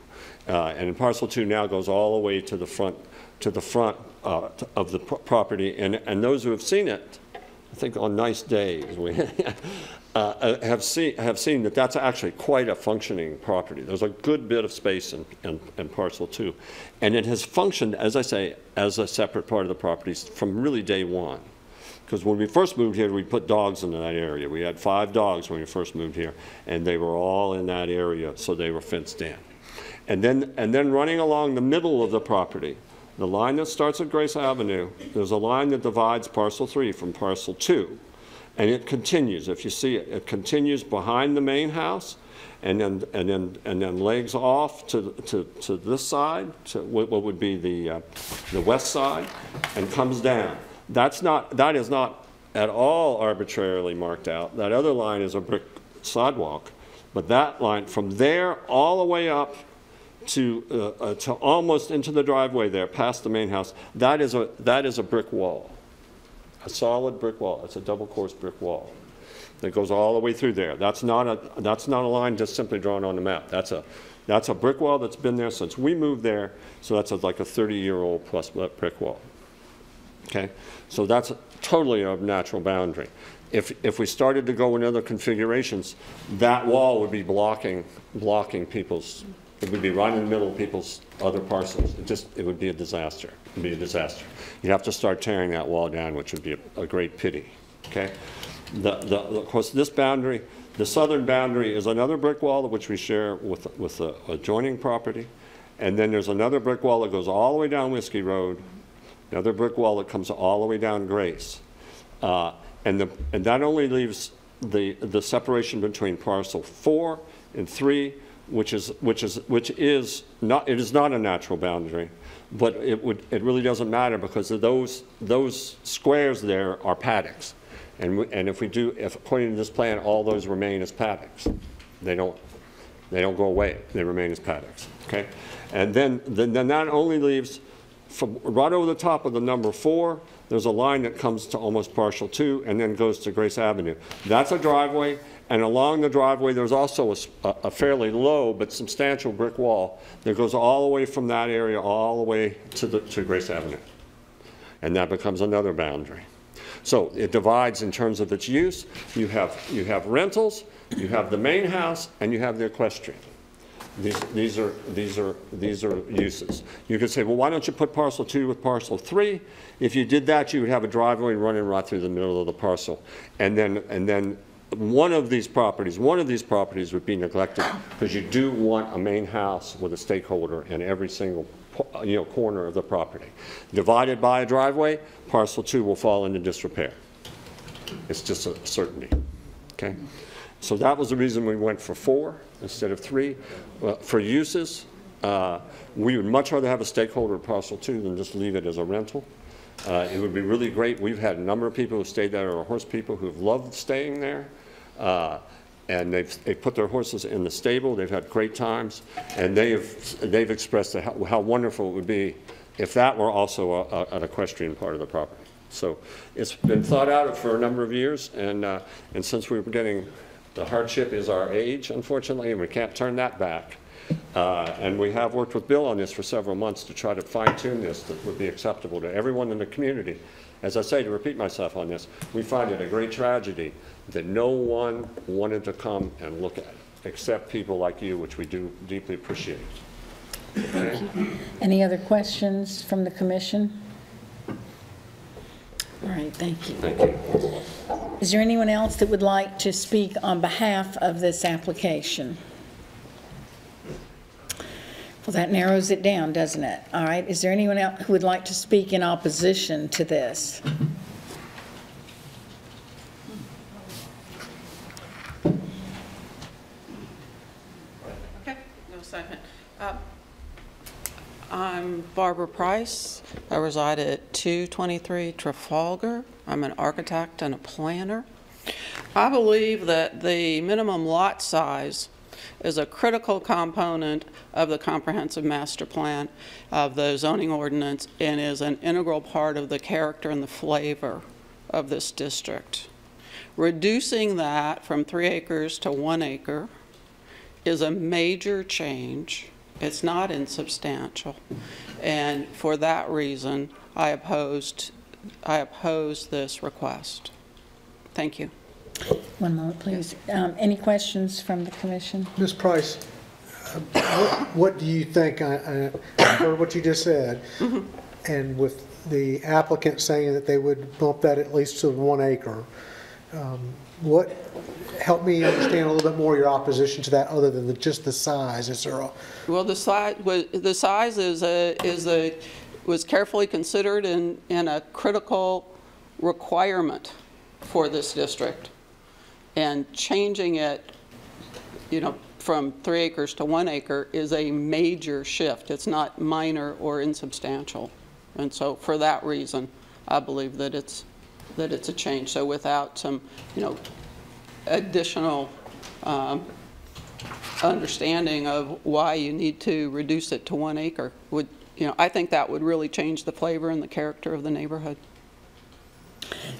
And Parcel 2 now goes all the way to the front of the property, and those who have seen it, I think on nice days, we have seen that that's actually quite a functioning property. There's a good bit of space in Parcel 2. And it has functioned, as I say, as a separate part of the property from really day one. Because when we first moved here, we put dogs in that area. We had 5 dogs when we first moved here, and they were all in that area, so they were fenced in. And then running along the middle of the property, the line that starts at Grace Avenue, there's a line that divides Parcel 3 from Parcel 2. And it continues, if you see it, it continues behind the main house and then legs off to this side, to what would be the west side, and comes down. That is not at all arbitrarily marked out. That other line is a brick sidewalk. But that line from there all the way up to almost into the driveway there, past the main house, that is a brick wall, a solid brick wall. It's a double-course brick wall that goes all the way through there. That's not a line just simply drawn on the map. That's a brick wall that's been there since we moved there. So that's like a 30-year-old plus brick wall. Okay, so that's totally a natural boundary. If we started to go in other configurations, that wall would be blocking people's. It would be right in the middle of people's other parcels. It would be a disaster. It would be a disaster. You'd have to start tearing that wall down, which would be a great pity. Okay. Of course, this boundary, the southern boundary, is another brick wall which we share with the adjoining property, and then there's another brick wall that goes all the way down Whiskey Road, another brick wall that comes all the way down Grace, and that only leaves the separation between Parcel 4 and 3. Which is not a natural boundary, but it really doesn't matter because of those squares there are paddocks, and if according to this plan all those remain as paddocks, they don't go away, they remain as paddocks. Okay, and then that only leaves from right over the top of the number 4. There's a line that comes to almost Parcel 2 and then goes to Grace Avenue. That's a driveway. And along the driveway, there's also a fairly low but substantial brick wall that goes all the way from that area all the way to Grace Avenue. And that becomes another boundary. So it divides in terms of its use. You have rentals, you have the main house, and you have the equestrian. These are uses. You could say, well, why don't you put Parcel 2 with Parcel 3? If you did that, you would have a driveway running right through the middle of the parcel. And then one of these properties would be neglected because you do want a main house with a stakeholder in every single corner of the property. Divided by a driveway, parcel 2 will fall into disrepair. It's just a certainty, okay? So that was the reason we went for 4 instead of 3. For uses, we would much rather have a stakeholder at parcel 2 than just leave it as a rental. It would be really great. We've had a number of people who stayed there, or horse people who have loved staying there. And they've put their horses in the stable. They've had great times. And they've expressed how wonderful it would be if that were also an equestrian part of the property. So it's been thought out for a number of years. And since we were getting, the hardship is our age, unfortunately, and we can't turn that back. And we have worked with Bill on this for several months to try to fine-tune this that would be acceptable to everyone in the community. As I say, to repeat myself on this, we find it a great tragedy that no one wanted to come and look at it, except people like you, which we do deeply appreciate. Okay? Any other questions from the commission? All right, thank you. Thank you. Is there anyone else that would like to speak on behalf of this application? Well, that narrows it down, doesn't it? All right, is there anyone else who would like to speak in opposition to this? Okay, no second. I'm Barbara Price. I reside at 223 Trafalgar. I'm an architect and a planner. I believe that the minimum lot size is a critical component of the comprehensive master plan of the zoning ordinance and is an integral part of the character and the flavor of this district. Reducing that from 3 acres to 1 acre is a major change. It's not insubstantial. And for that reason, I oppose this request. Thank you. One moment, please. Any questions from the commission? Ms. Price, what do you think? I heard what you just said, and with the applicant saying that they would bump that at least to 1 acre, help me understand a little bit more your opposition to that, other than just the size. Is there a... Well, the size was carefully considered in a critical requirement for this district. And changing it, from 3 acres to 1 acre is a major shift. It's not minor or insubstantial. And so for that reason, I believe that it's a change. So without some, additional understanding of why you need to reduce it to 1 acre would, I think that would really change the flavor and the character of the neighborhood.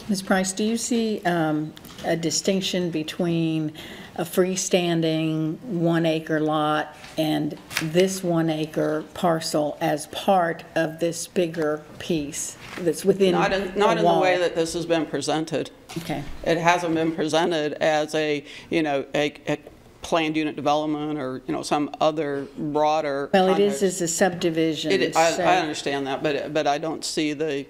Ms. Price, do you see a distinction between a freestanding 1 acre lot and this 1 acre parcel as part of this bigger piece that's within not in the way that this has been presented. Okay. It hasn't been presented as a planned unit development or some other broader. Well, it is as a subdivision. I understand that, but I don't see the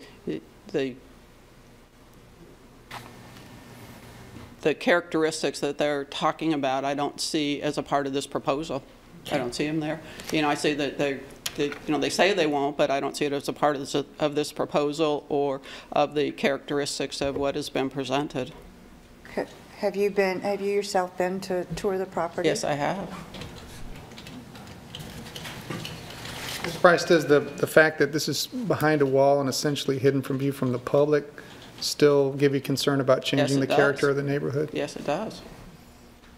characteristics that they're talking about. I don't see as a part of this proposal. I don't see them there. I see that they say they won't, but I don't see it as a part of this proposal or of the characteristics of what has been presented. Have you yourself been to tour the property? Yes, I have. Ms. Price, does the fact that this is behind a wall and essentially hidden from view from the public still give you concern about changing the character of the neighborhood? Yes, it does.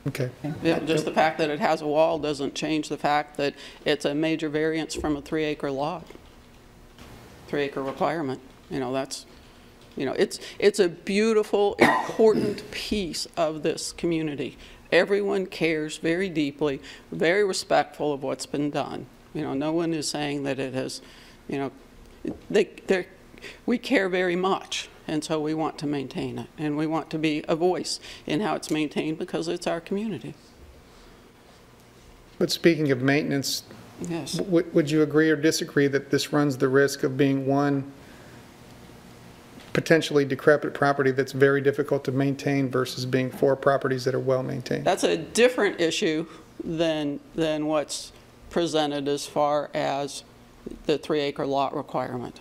Okay. Yeah, just the fact that it has a wall doesn't change the fact that it's a major variance from a 3 acre lot, 3 acre requirement. It's a beautiful, important piece of this community. Everyone cares very deeply, very respectful of what's been done. No one is saying that it has, we care very much. And so we want to maintain it, and we want to be a voice in how it's maintained because it's our community. But speaking of maintenance, yes, would you agree or disagree that this runs the risk of being one potentially decrepit property that's very difficult to maintain versus being 4 properties that are well maintained? That's a different issue than what's presented as far as the 3-acre lot requirement.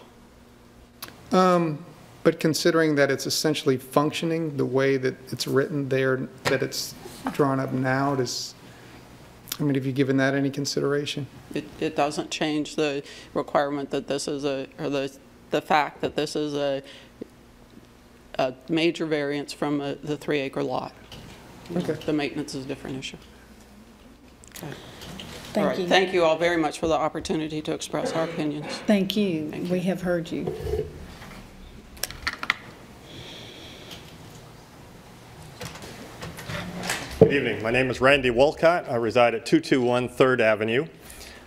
But considering that it's essentially functioning the way that it's written there, that it's drawn up now, have you given that any consideration? It doesn't change the requirement that this is the fact that this is a major variance from the 3-acre lot. Okay. The maintenance is a different issue. Okay. Thank you. Thank you all very much for the opportunity to express our opinions. Thank you. We have heard you. Good evening. My name is Randy Wolcott. I reside at 221 3rd Avenue,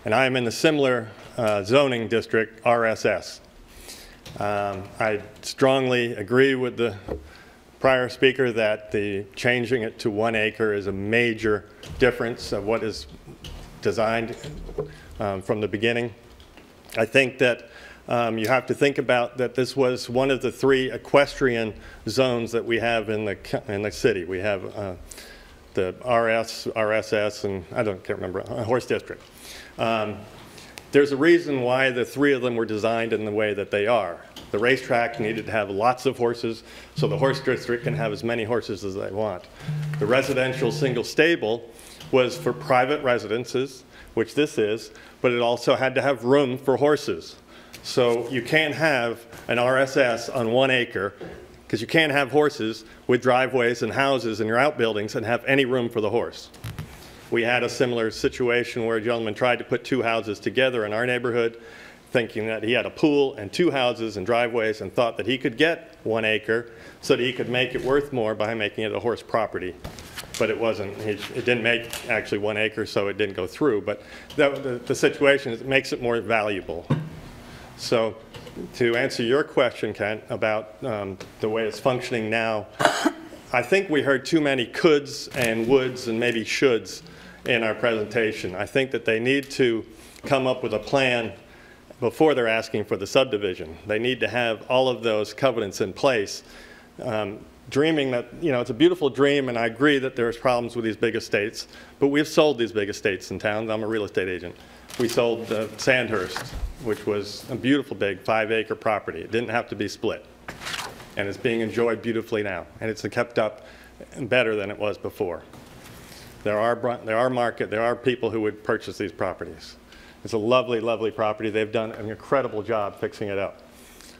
and I am in the similar zoning district, RSS. I strongly agree with the prior speaker that changing it to 1 acre is a major difference of what is designed from the beginning. I think that you have to think about that this was one of the 3 equestrian zones that we have in the city. We have the RSS, and can't remember, Horse District. There's a reason why the 3 of them were designed in the way that they are. The racetrack needed to have lots of horses, so the Horse District can have as many horses as they want. The residential single stable was for private residences, which this is, but it also had to have room for horses. So you can't have an RSS on 1 acre, because you can't have horses with driveways and houses in your outbuildings and have any room for the horse. We had a similar situation where a gentleman tried to put 2 houses together in our neighborhood, thinking that he had a pool and 2 houses and driveways, and thought that he could get 1 acre so that he could make it worth more by making it a horse property. But it wasn't. It didn't make actually 1 acre, so it didn't go through. But the situation is, it makes it more valuable. So to answer your question, Kent, about the way it's functioning now, I think we heard too many coulds and woulds and maybe shoulds in our presentation. I think that they need to come up with a plan before they're asking for the subdivision. They need to have all of those covenants in place. Dreaming that, it's a beautiful dream, and I agree that there's problems with these big estates, but we've sold these big estates in town. I'm a real estate agent. We sold Sandhurst, which was a beautiful big 5-acre property. It didn't have to be split, and it's being enjoyed beautifully now, and it's kept up better than it was before. There are people who would purchase these properties. It's a lovely, lovely property. They've done an incredible job fixing it up,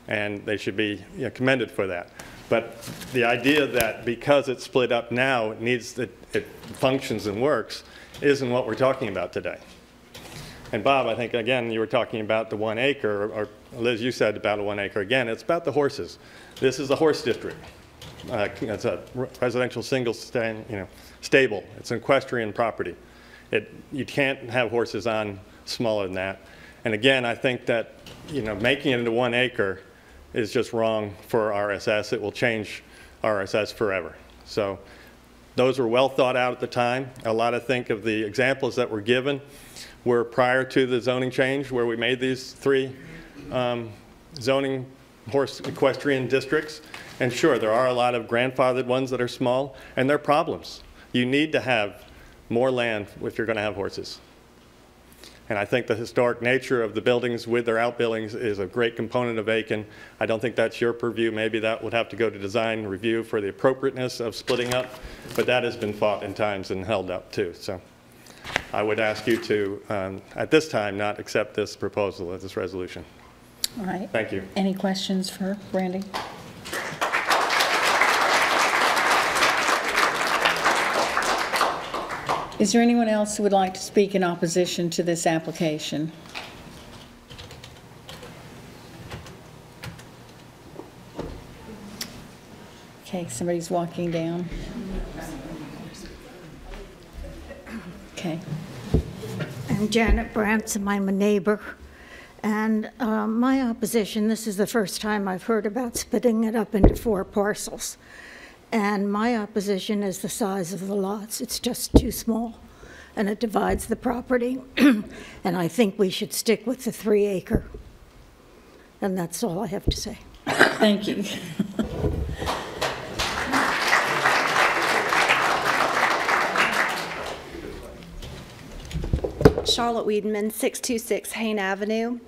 and they should be commended for that. But the idea that because it's split up now, it functions and works, isn't what we're talking about today. And Bob, I think, again, you were talking about the 1 acre, or Liz, you said about a 1 acre. Again, it's about the horses. This is a horse district. It's a residential single stable. It's an equestrian property. You can't have horses on smaller than that. And again, I think that making it into 1 acre is just wrong for RSS. It will change RSS forever. So those were well thought out at the time. A lot of think of the examples that were given were prior to the zoning change, where we made these 3 zoning horse equestrian districts. And sure, there are a lot of grandfathered ones that are small, and they're problems. You need to have more land if you're going to have horses. And I think the historic nature of the buildings with their outbuildings is a great component of Aiken. I don't think that's your purview. Maybe that would have to go to design review for the appropriateness of splitting up, but that has been fought in times and held up too. So I would ask you to, at this time, not accept this proposal as this resolution. All right. Thank you. Any questions for Randy? Is there anyone else who would like to speak in opposition to this application? Okay, somebody's walking down. Okay. I'm Janet Branson. I'm a neighbor. And my opposition, this is the first time I've heard about splitting it up into 4 parcels. And my opposition is the size of the lots. It's just too small, and it divides the property. And I think we should stick with the 3 acre. And that's all I have to say. Thank you. Charlotte Wiedemann, 626 Hayne Avenue.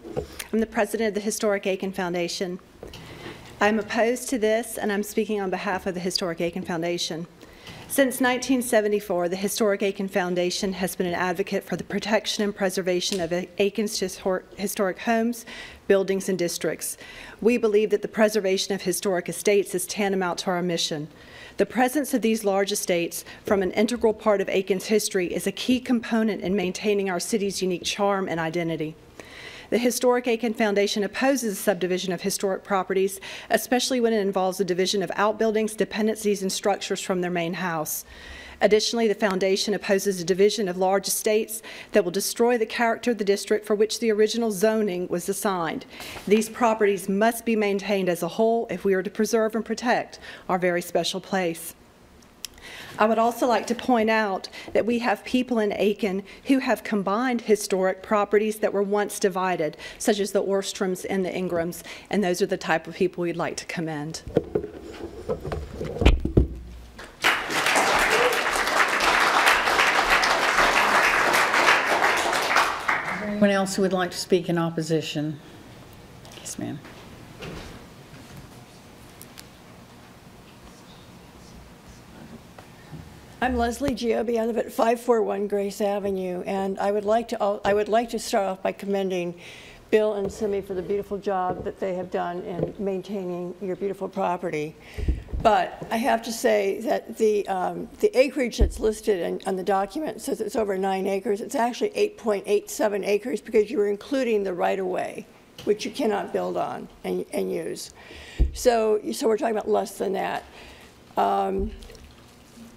I'm the president of the Historic Aiken Foundation. I'm opposed to this, and I'm speaking on behalf of the Historic Aiken Foundation. Since 1974, the Historic Aiken Foundation has been an advocate for the protection and preservation of Aiken's historic homes, buildings, and districts. We believe that the preservation of historic estates is tantamount to our mission. The presence of these large estates from an integral part of Aiken's history is a key component in maintaining our city's unique charm and identity. The Historic Aiken Foundation opposes the subdivision of historic properties, especially when it involves the division of outbuildings, dependencies, and structures from their main house. Additionally, the foundation opposes the division of large estates that will destroy the character of the district for which the original zoning was assigned. These properties must be maintained as a whole if we are to preserve and protect our very special place. I would also like to point out that we have people in Aiken who have combined historic properties that were once divided, such as the Orstroms and the Ingrams, and those are the type of people we'd like to commend. Anyone else who would like to speak in opposition? Yes, ma'am. I'm Leslie Giobbi. I live at 541 Grace Avenue, and I would like to start off by commending Bill and Simi for the beautiful job that they have done in maintaining your beautiful property. But I have to say that the acreage that's listed on the document says it's over 9 acres. It's actually 8.87 acres because you're including the right-of-way, which you cannot build on and use. So we're talking about less than that.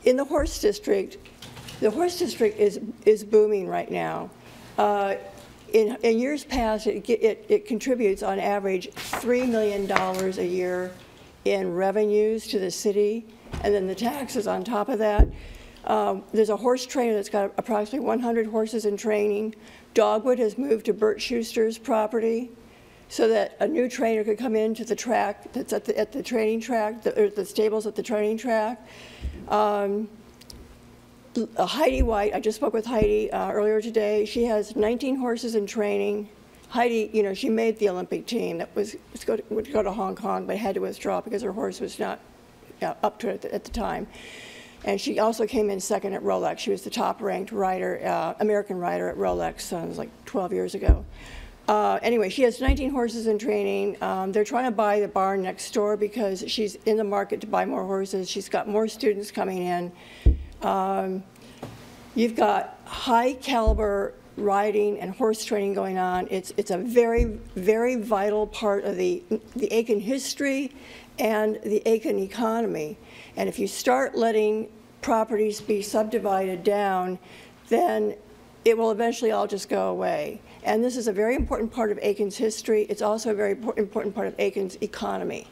In the horse district is booming right now. In years past, it contributes on average $3 million a year in revenues to the city, and then the taxes on top of that. There's a horse trainer that's got approximately 100 horses in training. Dogwood has moved to Bert Schuster's property so that a new trainer could come into the track that's at the training track, or the stables at the training track. Heidi White, I just spoke with Heidi earlier today. She has 19 horses in training. Heidi, you know, she made the Olympic team that would go to Hong Kong, but had to withdraw because her horse was not up to it at the time. And she also came in second at Rolex. She was the top-ranked rider, American rider at Rolex. It was like 12 years ago. Anyway, she has 19 horses in training. They're trying to buy the barn next door because she's in the market to buy more horses. She's got more students coming in. You've got high caliber riding and horse training going on. It's a very, very vital part of the Aiken history and the Aiken economy. And if you start letting properties be subdivided down, then it will eventually all just go away. And this is a very important part of Aiken's history. It's also a very important part of Aiken's economy.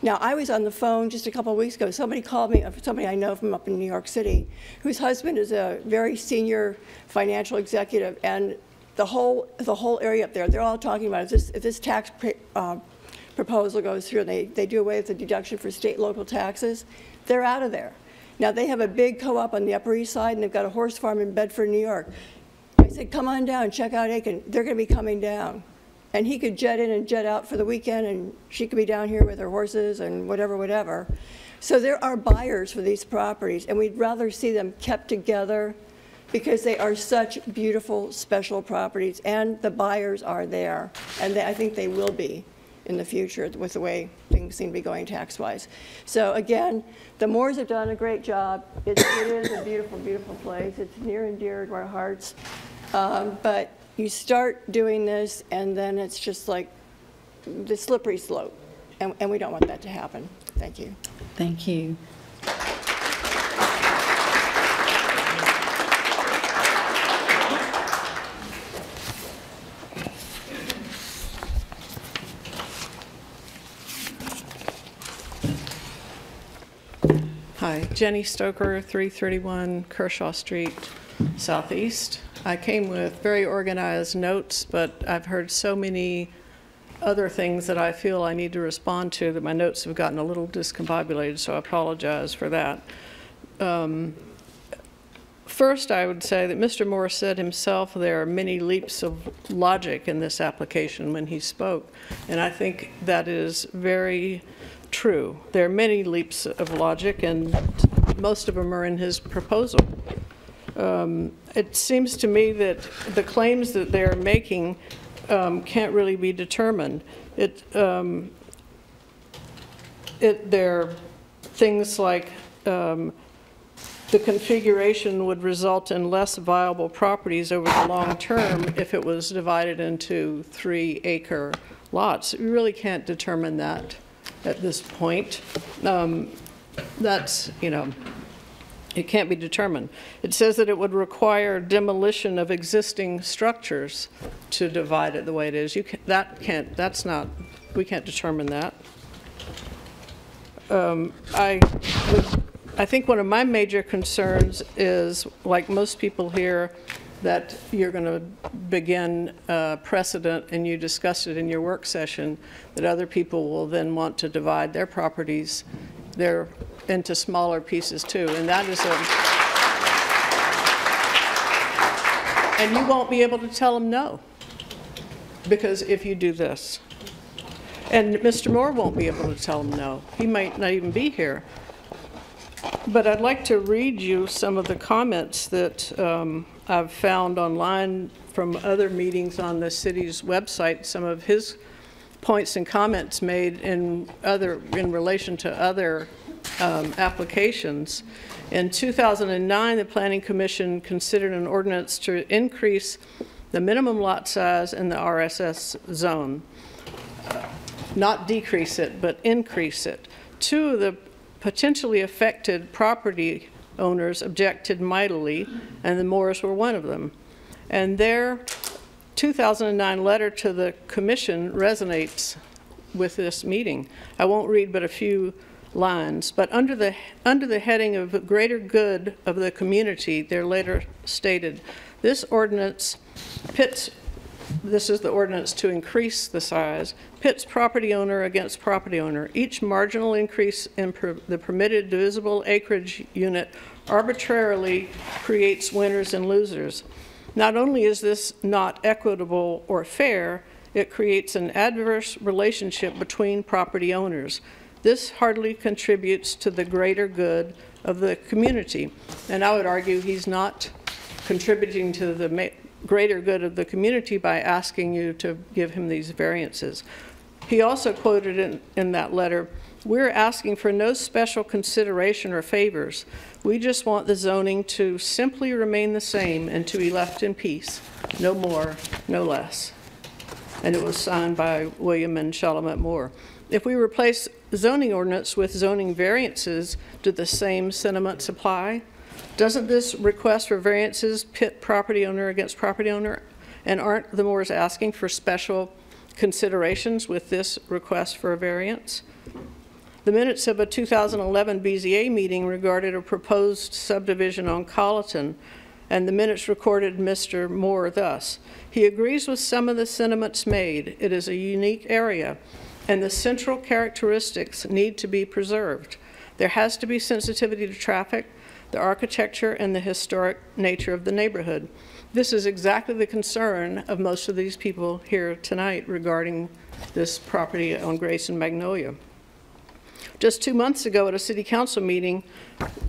Now, I was on the phone just a couple of weeks ago. Somebody called me, somebody I know from up in New York City, whose husband is a very senior financial executive, and the whole area up there, they're all talking about if this tax proposal goes through and they do away with the deduction for state and local taxes, they're out of there. Now, they have a big co-op on the Upper East Side, and they've got a horse farm in Bedford, New York. I said, come on down, check out Aiken. They're going to be coming down. And he could jet in and jet out for the weekend, and she could be down here with her horses and whatever. So there are buyers for these properties, and we'd rather see them kept together because they are such beautiful, special properties, and the buyers are there. And I think they will be in the future with the way things seem to be going tax-wise. So again, the Moores have done a great job. It is a beautiful, beautiful place. It's near and dear to our hearts. But you start doing this, and then it's just like the slippery slope, and we don't want that to happen. Thank you. Thank you. Hi, Jenny Stoker, 331 Kershaw Street, Southeast. I came with very organized notes, but I've heard so many other things that I feel I need to respond to that my notes have gotten a little discombobulated, so I apologize for that. First, I would say that Mr. Moore said himself there are many leaps of logic in this application when he spoke, and I think that is very true. There are many leaps of logic, and most of them are in his proposal. It seems to me that the claims that they're making can't really be determined. They're things like the configuration would result in less viable properties over the long term if it was divided into 3-acre lots. We really can't determine that at this point. That's, you know, it can't be determined. It says that it would require demolition of existing structures to divide it the way it is. We can't determine that. I think one of my major concerns is, like most people here, that you're going to begin precedent, and you discussed it in your work session, that other people will then want to divide their properties into smaller pieces too, and that is and you won't be able to tell them no, because if you do this, and Mr. Moore won't be able to tell them no. He might not even be here. But I'd like to read you some of the comments that I've found online from other meetings on the city's website, some of his points and comments made in relation to other applications. In 2009, the Planning Commission considered an ordinance to increase the minimum lot size in the RSS zone. Not decrease it, but increase it. Two of the potentially affected property owners objected mightily, and the Moores were one of them. And their 2009 letter to the commission resonates with this meeting. I won't read but a few lines, but under the heading of greater good of the community, their letter stated, this ordinance pits, this is the ordinance to increase the size, pits property owner against property owner. Each marginal increase in the permitted divisible acreage unit arbitrarily creates winners and losers. Not only is this not equitable or fair, it creates an adverse relationship between property owners. This hardly contributes to the greater good of the community. And I would argue he's not contributing to the greater good of the community by asking you to give him these variances. He also quoted in that letter, we're asking for no special consideration or favors. We just want the zoning to simply remain the same and to be left in peace. No more, no less. And it was signed by William and Shalomette Moore. If we replace zoning ordinance with zoning variances, do the same sentiments apply? Doesn't this request for variances pit property owner against property owner? And aren't the Moores asking for special considerations with this request for a variance? The minutes of a 2011 BZA meeting regarded a proposed subdivision on Colleton, and the minutes recorded Mr. Moore thus. He agrees with some of the sentiments made. It is a unique area, and the central characteristics need to be preserved. There has to be sensitivity to traffic, the architecture, and the historic nature of the neighborhood. This is exactly the concern of most of these people here tonight regarding this property on Grace and Magnolia. Just 2 months ago at a city council meeting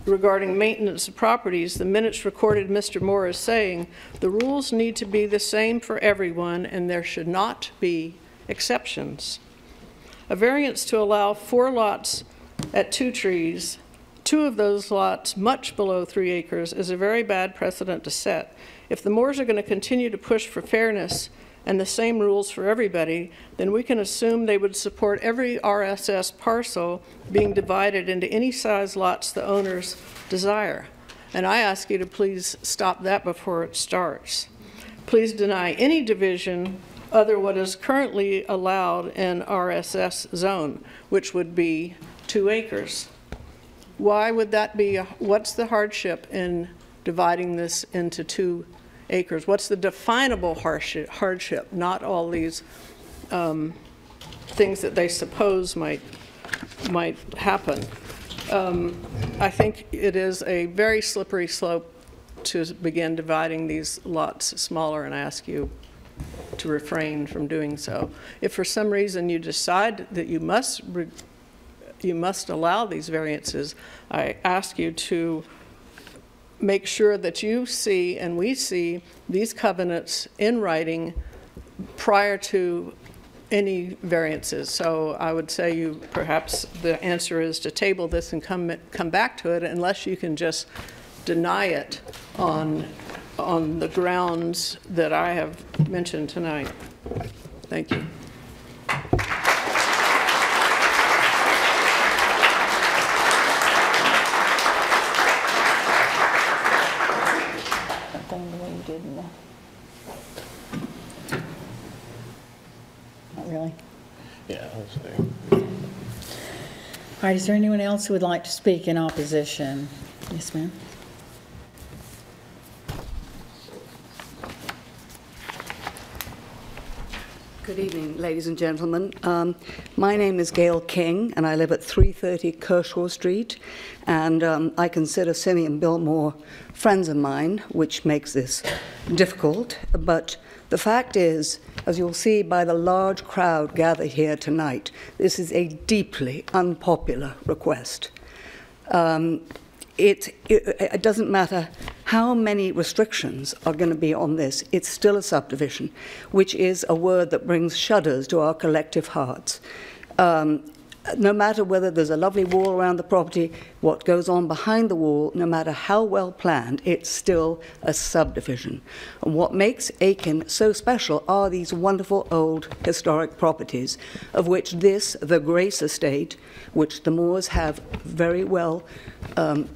regarding maintenance of properties, the minutes recorded Mr. Moore as saying, the rules need to be the same for everyone and there should not be exceptions. A variance to allow 4 lots at 2 trees, 2 of those lots much below 3 acres, is a very bad precedent to set. If the Moores are going to continue to push for fairness and the same rules for everybody, then we can assume they would support every RSS parcel being divided into any size lots the owners desire. And I ask you to please stop that before it starts. Please deny any division other what is currently allowed in RSS zone, which would be 2 acres. Why would that be? What's the hardship in dividing this into 2 acres? What's the definable hardship? Not all these things that they suppose might happen. I think it is a very slippery slope to begin dividing these lots smaller, and I ask you to refrain from doing so. If for some reason you decide that you must allow these variances, I ask you to make sure that you see and we see these covenants in writing prior to any variances. So I would say perhaps the answer is to table this and come back to it, unless you can just deny it on the grounds that I have mentioned tonight. Thank you. Not really. Yeah, let's see. All right, is there anyone else who would like to speak in opposition? Yes, ma'am. Good evening, ladies and gentlemen. My name is Gail King, and I live at 330 Kershaw Street, and I consider Simi and Bill Moore friends of mine, which makes this difficult. But the fact is, as you'll see by the large crowd gathered here tonight, this is a deeply unpopular request. It doesn't matter how many restrictions are going to be on this, it's still a subdivision, which is a word that brings shudders to our collective hearts. No matter whether there's a lovely wall around the property, what goes on behind the wall, no matter how well planned, it's still a subdivision. And what makes Aiken so special are these wonderful old historic properties, of which this, the Grace Estate, which the Moores have very well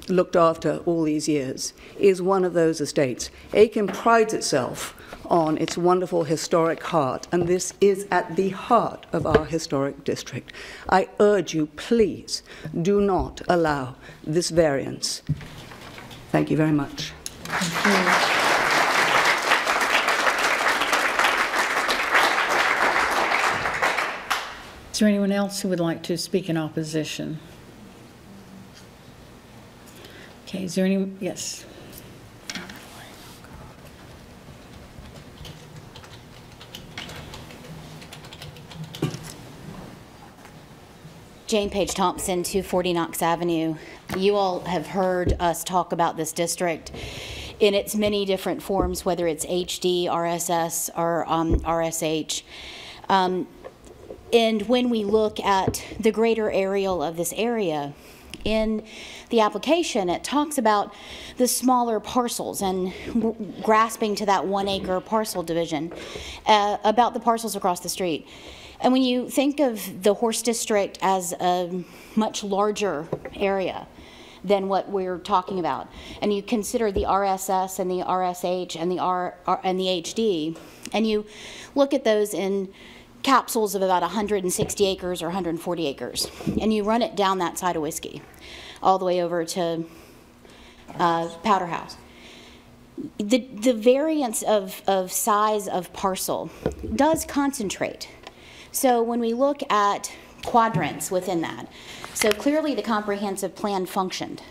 looked after all these years, is one of those estates. Aiken prides itself on its wonderful historic heart, and this is at the heart of our historic district. I urge you, please, do not allow this variance. Thank you very much. Thank you. Is there anyone else who would like to speak in opposition? Okay, is there any, yes. Jane Page Thompson, 240 Knox Avenue. You all have heard us talk about this district in its many different forms, whether it's HD, RSS, or RSH. And when we look at the greater areal of this area, in the application, it talks about the smaller parcels and grasping to that 1 acre parcel division, about the parcels across the street. And when you think of the horse district as a much larger area than what we're talking about, and you consider the RSS and the RSH and the HD, and you look at those in capsules of about 160 acres or 140 acres, and you run it down that side of Whiskey, all the way over to Powder House. The variance of size of parcel does concentrate. So when we look at quadrants within that, so clearly the comprehensive plan functioned.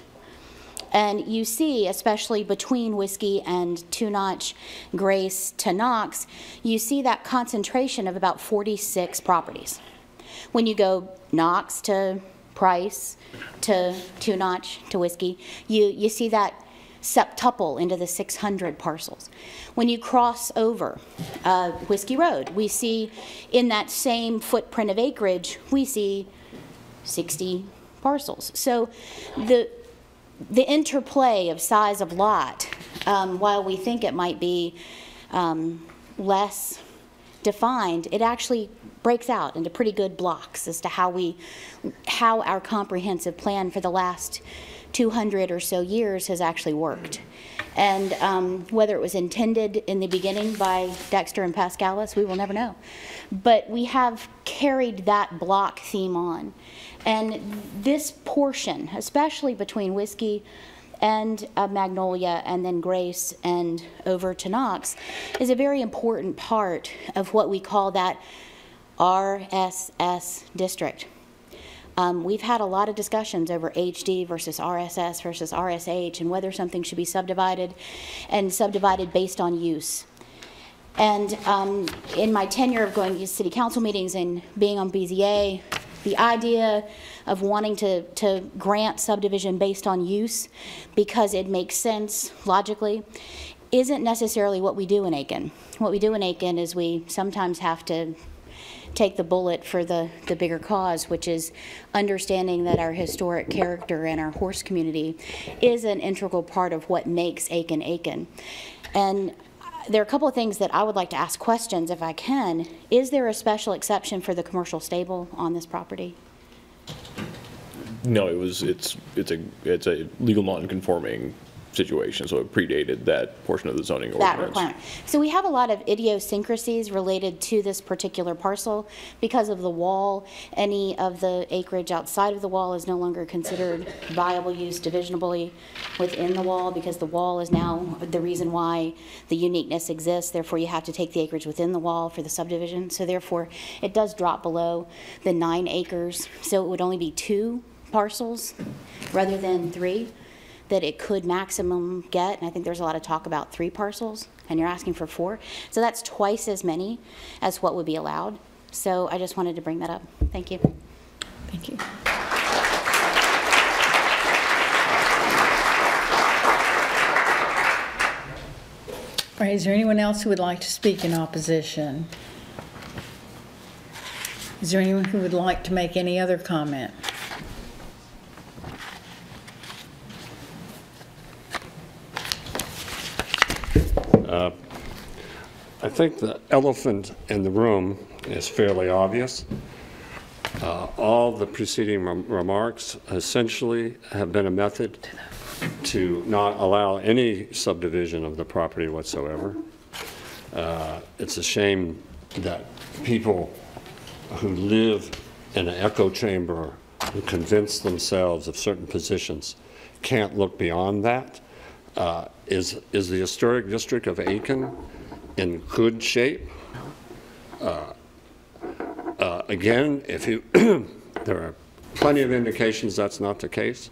And you see, especially between Whiskey and Two Notch, Grace to Knox, you see that concentration of about 46 properties. When you go Knox to Price to Two Notch to Whiskey, you see that septuple into the 600 parcels. When you cross over Whiskey Road, we see in that same footprint of acreage, we see 60 parcels. So the interplay of size of lot, while we think it might be less defined, it actually breaks out into pretty good blocks as to how our comprehensive plan for the last 200 or so years has actually worked. And whether it was intended in the beginning by Dexter and Pascalis, we will never know. But we have carried that block theme on. And this portion, especially between Whiskey and Magnolia and then Grace and over to Knox, is a very important part of what we call that RSS district. We've had a lot of discussions over HD versus RSS versus RSH and whether something should be subdivided and subdivided based on use. And in my tenure of going to city council meetings and being on BZA, the idea of wanting to grant subdivision based on use because it makes sense logically isn't necessarily what we do in Aiken. What we do in Aiken is we sometimes have to take the bullet for the bigger cause, which is understanding that our historic character and our horse community is an integral part of what makes Aiken Aiken. And there are a couple of things that I would like to ask questions if I can. Is there a special exception for the commercial stable on this property? No, it's a legal non-conforming situation, so it predated that portion of the zoning ordinance. That requirement. So we have a lot of idiosyncrasies related to this particular parcel. Because of the wall, any of the acreage outside of the wall is no longer considered viable use divisionably within the wall, because the wall is now the reason why the uniqueness exists. Therefore, you have to take the acreage within the wall for the subdivision. So therefore, it does drop below the 9 acres. So it would only be 2 parcels rather than 3 that it could maximum get. And I think there's a lot of talk about 3 parcels, and you're asking for 4. So that's twice as many as what would be allowed. So I just wanted to bring that up. Thank you. Thank you. All right, is there anyone else who would like to speak in opposition? Is there anyone who would like to make any other comment? I think the elephant in the room is fairly obvious. All the preceding remarks essentially have been a method to not allow any subdivision of the property whatsoever. It's a shame that people who live in an echo chamber, who convince themselves of certain positions, can't look beyond that. Is the historic district of Aiken in good shape? Again, if you there are plenty of indications that's not the case.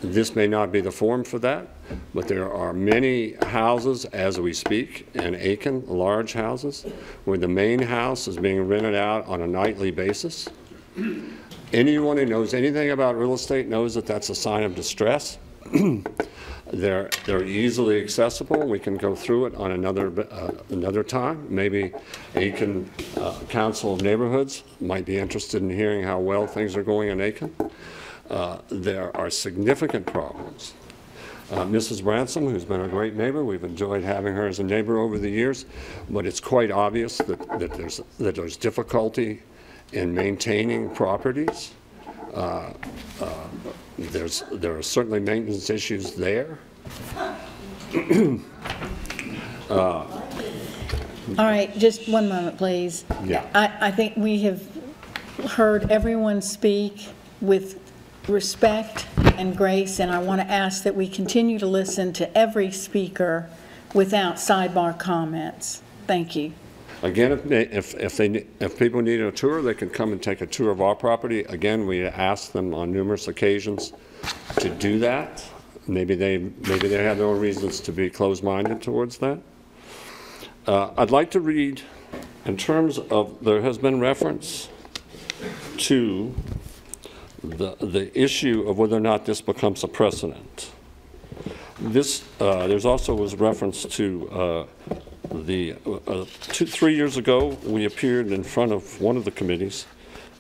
This may not be the forum for that, but there are many houses as we speak in Aiken, large houses, where the main house is being rented out on a nightly basis. Anyone who knows anything about real estate knows that that's a sign of distress. They're easily accessible. We can go through it on another time. Maybe Aiken Council of Neighborhoods might be interested in hearing how well things are going in Aiken. There are significant problems. Mrs. Bransom, who's been a great neighbor, we've enjoyed having her as a neighbor over the years, but it's quite obvious that there's difficulty in maintaining properties. There are certainly maintenance issues there. All right, just one moment, please. Yeah. I think we have heard everyone speak with respect and grace, and I want to ask that we continue to listen to every speaker without sidebar comments. Thank you. Again, if people need a tour, they can come and take a tour of our property. Again, we asked them on numerous occasions to do that. Maybe they have their own reasons to be closed-minded towards that. I'd like to read, in terms of, there has been reference to the issue of whether or not this becomes a precedent. There's also was reference to 3 years ago, we appeared in front of one of the committees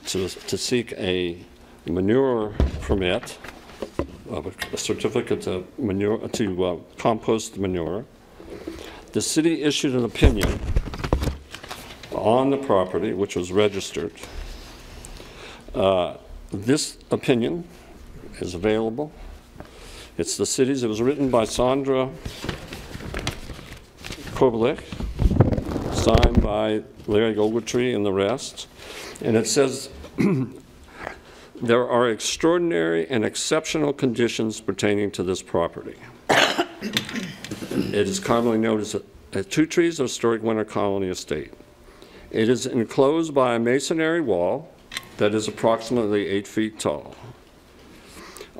to seek a manure permit, a certificate to manure, to compost manure. The city issued an opinion on the property, which was registered. This opinion is available. It's the city's. It was written by Sandra Kobelik, signed by Larry Ogletree and the rest. And it says, there are extraordinary and exceptional conditions pertaining to this property. It is commonly known as a 2 Trees Historic Winter Colony Estate. It is enclosed by a masonry wall that is approximately 8 feet tall.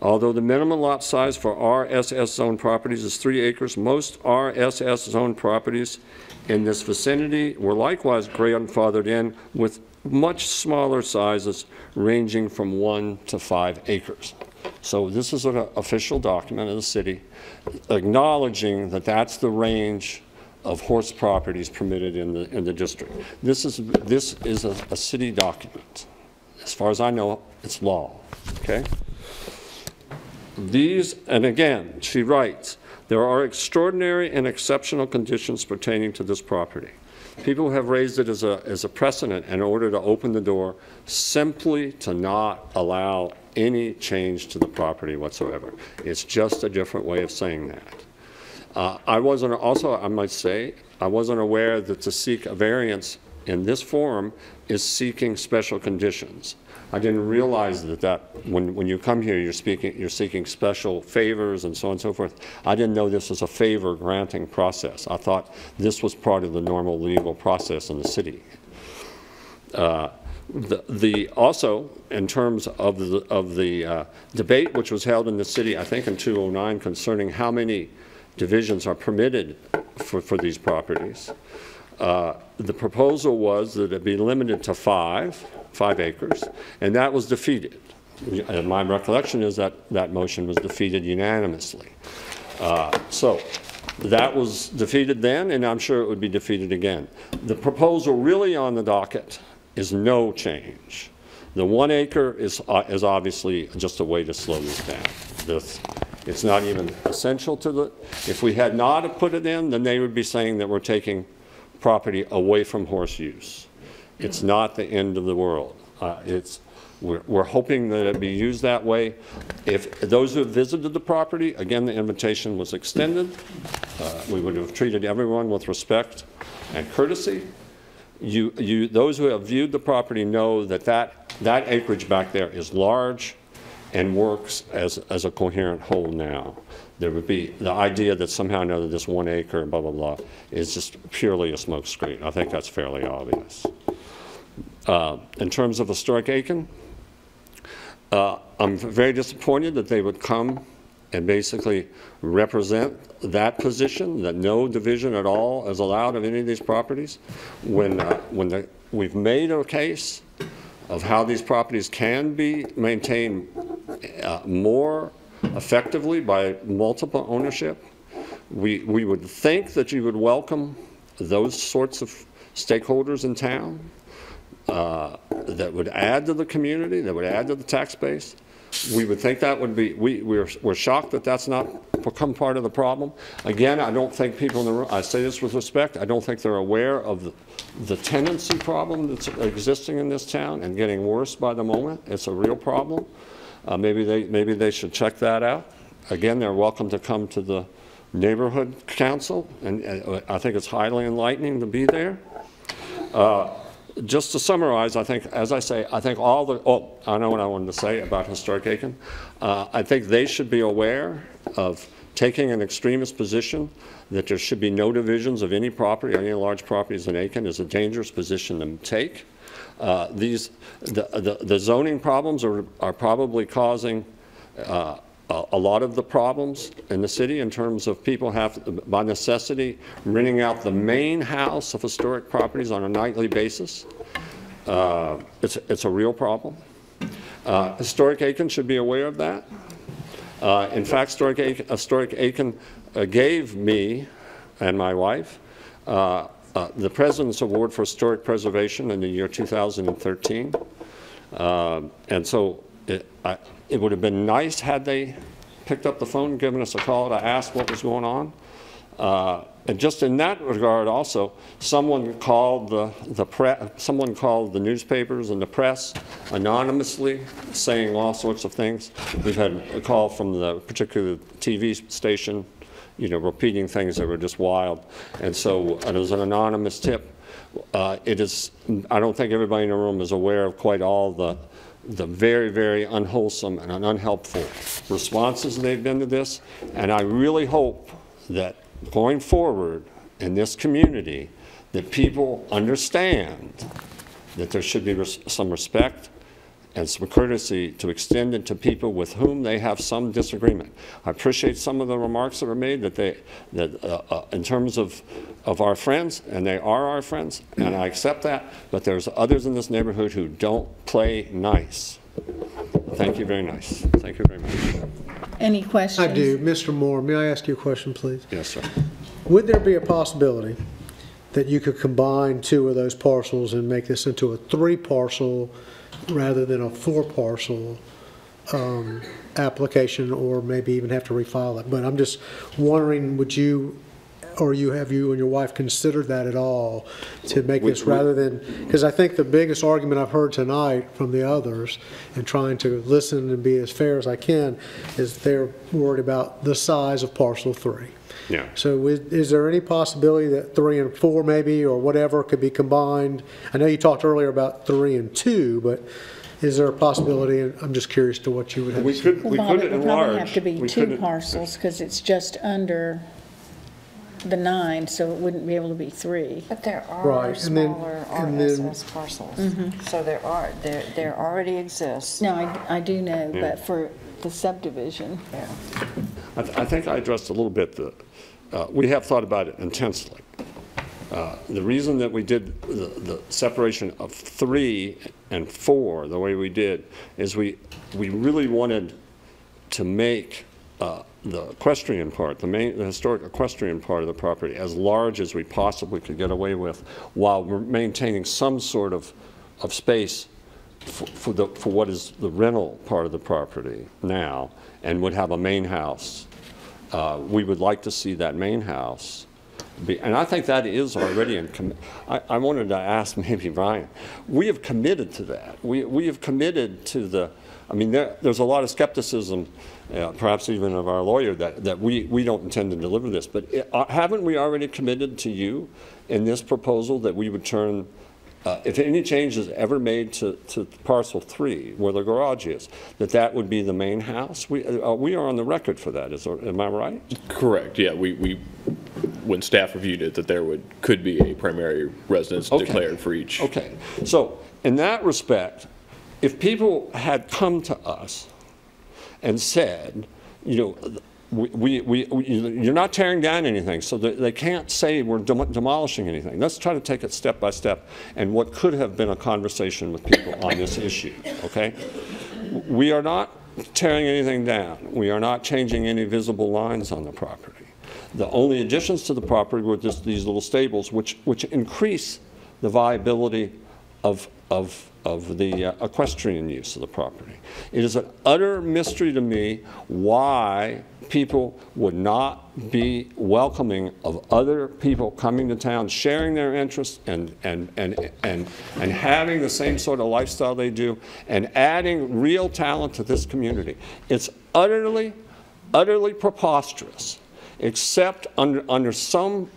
Although the minimum lot size for RSS zone properties is 3 acres, most RSS zone properties in this vicinity were likewise grandfathered in with much smaller sizes ranging from 1 to 5 acres. So this is an official document of the city acknowledging that that's the range of horse properties permitted in the district. This is a city document. As far as I know, it's law, okay? These, and again, she writes, there are extraordinary and exceptional conditions pertaining to this property. People have raised it as a precedent in order to open the door simply to not allow any change to the property whatsoever. It's just a different way of saying that. I wasn't aware that to seek a variance in this form is seeking special conditions. I didn't realize that when you come here, you're seeking special favors and so on and so forth. I didn't know this was a favor granting process. I thought this was part of the normal legal process in the city. Also, in terms of the debate which was held in the city, I think in 2009, concerning how many divisions are permitted for these properties, the proposal was that it be limited to 5 acres, and that was defeated. And my recollection is that that motion was defeated unanimously. So that was defeated then, and I'm sure it would be defeated again. The proposal really on the docket is no change. The 1 acre is obviously just a way to slow this down. It's not even essential to the, if we had not put it in, then they would be saying that we're taking property away from horse use. It's not the end of the world. We're hoping that it be used that way. If those who have visited the property, again, the invitation was extended. We would have treated everyone with respect and courtesy. Those who have viewed the property know that acreage back there is large and works as a coherent whole now. There would be the idea that somehow or another this 1 acre and blah, blah, blah is just purely a smokescreen. I think that's fairly obvious. In terms of historic Aiken, I'm very disappointed that they would come and basically represent that position, that no division at all is allowed of any of these properties, when we've made a case of how these properties can be maintained more effectively by multiple ownership. We would think that you would welcome those sorts of stakeholders in town that would add to the community, that would add to the tax base. We would think that would be, we're shocked that that's not become part of the problem. Again, I don't think people in the room, I say this with respect, I don't think they're aware of the tenancy problem that's existing in this town and getting worse by the moment. It's a real problem. Maybe they should check that out. Again, they're welcome to come to the neighborhood council, and I think it's highly enlightening to be there. Just to summarize, I think, as I say, I think all the, I know what I wanted to say about historic Aiken. I think they should be aware of taking an extremist position that there should be no divisions of any property, any large properties in Aiken is a dangerous position to take. The zoning problems are probably causing a lot of the problems in the city in terms of people have, by necessity, renting out the main house of historic properties on a nightly basis. It's a real problem. Historic Aiken should be aware of that. In fact, Historic Aiken gave me and my wife the President's Award for Historic Preservation in the year 2013. And so it would have been nice had they picked up the phone and given us a call to ask what was going on. And just in that regard also, someone called someone called the newspapers and the press anonymously saying all sorts of things. We've had a call from the particular TV station, you know, repeating things that were just wild. And so it was an anonymous tip. I don't think everybody in the room is aware of quite all the very, very unwholesome and unhelpful responses they've been to this. And I really hope that going forward, in this community that people understand that there should be some respect and some courtesy to extend it to people with whom they have some disagreement. I appreciate some of the remarks that were made in terms of our friends, and they are our friends, and I accept that, but there's others in this neighborhood who don't play nice. Thank you very nice. Thank you very much. Any questions? I do. Mr. Moore, may I ask you a question, please? Yes, sir. Would there be a possibility that you could combine 2 of those parcels and make this into a 3-parcel rather than a 4-parcel application, or maybe even have to refile it? But I'm just wondering, would you, or have you and your wife considered that at all to make this rather than, because I think the biggest argument I've heard tonight from the others, and trying to listen and be as fair as I can, is they're worried about the size of parcel 3. Yeah. So is there any possibility that 3 and 4 maybe, or whatever, could be combined? I know you talked earlier about 3 and 2, but is there a possibility, and I'm just curious to what you would have to say. Bob, it would probably have to be 2 parcels, because it's just under the 9, so it wouldn't be able to be 3. But there are smaller RSS parcels. Mm-hmm. So there already exists. No, I do know, but for the subdivision. Yeah. I think I addressed a little bit we have thought about it intensely. The reason that we did the separation of 3 and 4 the way we did is we really wanted to make the equestrian part, the historic equestrian part of the property, as large as we possibly could get away with, while we're maintaining some sort of space for what is the rental part of the property now, and would have a main house. We would like to see that main house be, and I think that is already in. I wanted to ask maybe Brian. We have committed to that. We have committed to the. I mean, there's a lot of skepticism, perhaps even of our lawyer, that we don't intend to deliver this. But haven't we already committed to you in this proposal that we would turn, if any change is ever made to parcel 3, where the garage is, that would be the main house? We are on the record for that. Am I right? Correct. Yeah, we when staff reviewed it, that there could be a primary residence declared for each. Okay. So in that respect, if people had come to us and said, you know, you're not tearing down anything, so they can't say we're demolishing anything. Let's try to take it step by step, and what could have been a conversation with people on this issue, okay? We are not tearing anything down. We are not changing any visible lines on the property. The only additions to the property were just these little stables, which increase the viability of the equestrian use of the property. It is an utter mystery to me why people would not be welcoming of other people coming to town, sharing their interests, and having the same sort of lifestyle they do, and adding real talent to this community. It's utterly preposterous, except under some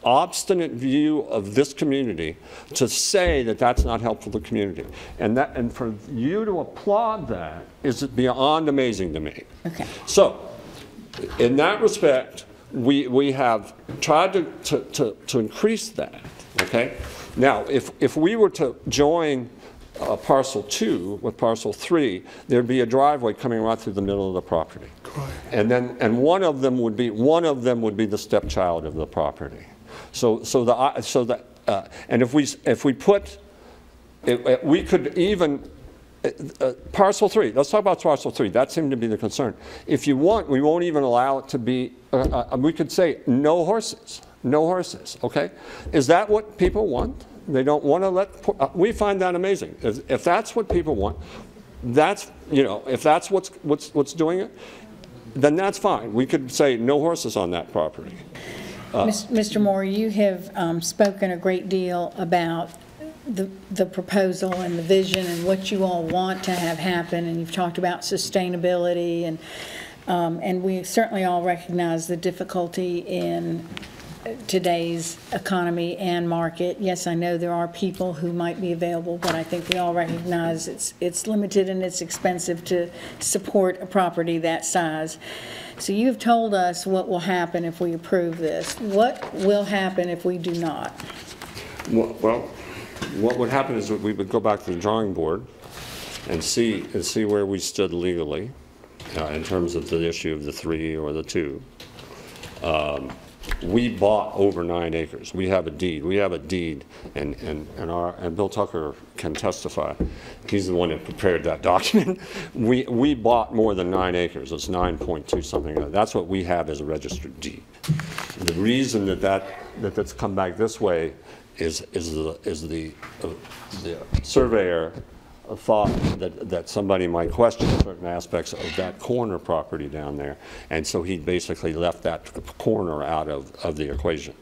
obstinate view of this community, to say that that's not helpful to the community. And for you to applaud that is beyond amazing to me. Okay. So, in that respect, we have tried to increase that, okay? Now, if we were to join parcel 2 with parcel 3, there'd be a driveway coming right through the middle of the property. Correct. And one of them would be the stepchild of the property. And if we put, we could even, parcel 3, let's talk about parcel 3. That seemed to be the concern. If you want, we won't even allow it to be, we could say no horses, okay? Is that what people want? They don't want to let, we find that amazing. If that's what people want, that's, you know, if that's what's doing it, then that's fine. We could say no horses on that property. Mr. Moore, you have spoken a great deal about the proposal and the vision and what you all want to have happen, and you've talked about sustainability, and we certainly all recognize the difficulty in today's economy and market. Yes, I know there are people who might be available, but I think we all recognize it's limited and it's expensive to support a property that size. So you've told us what will happen if we approve this. What will happen if we do not? Well, what would happen is that we would go back to the drawing board and see where we stood legally in terms of the issue of the 3 or the 2. We bought over 9 acres. We have a deed. And Bill Tucker can testify. He's the one that prepared that document. We bought more than 9 acres. It's 9.2 something. That's what we have as a registered deed. The reason that's come back this way is the surveyor thought that somebody might question certain aspects of that corner property down there, and so he basically left that corner out of the equation.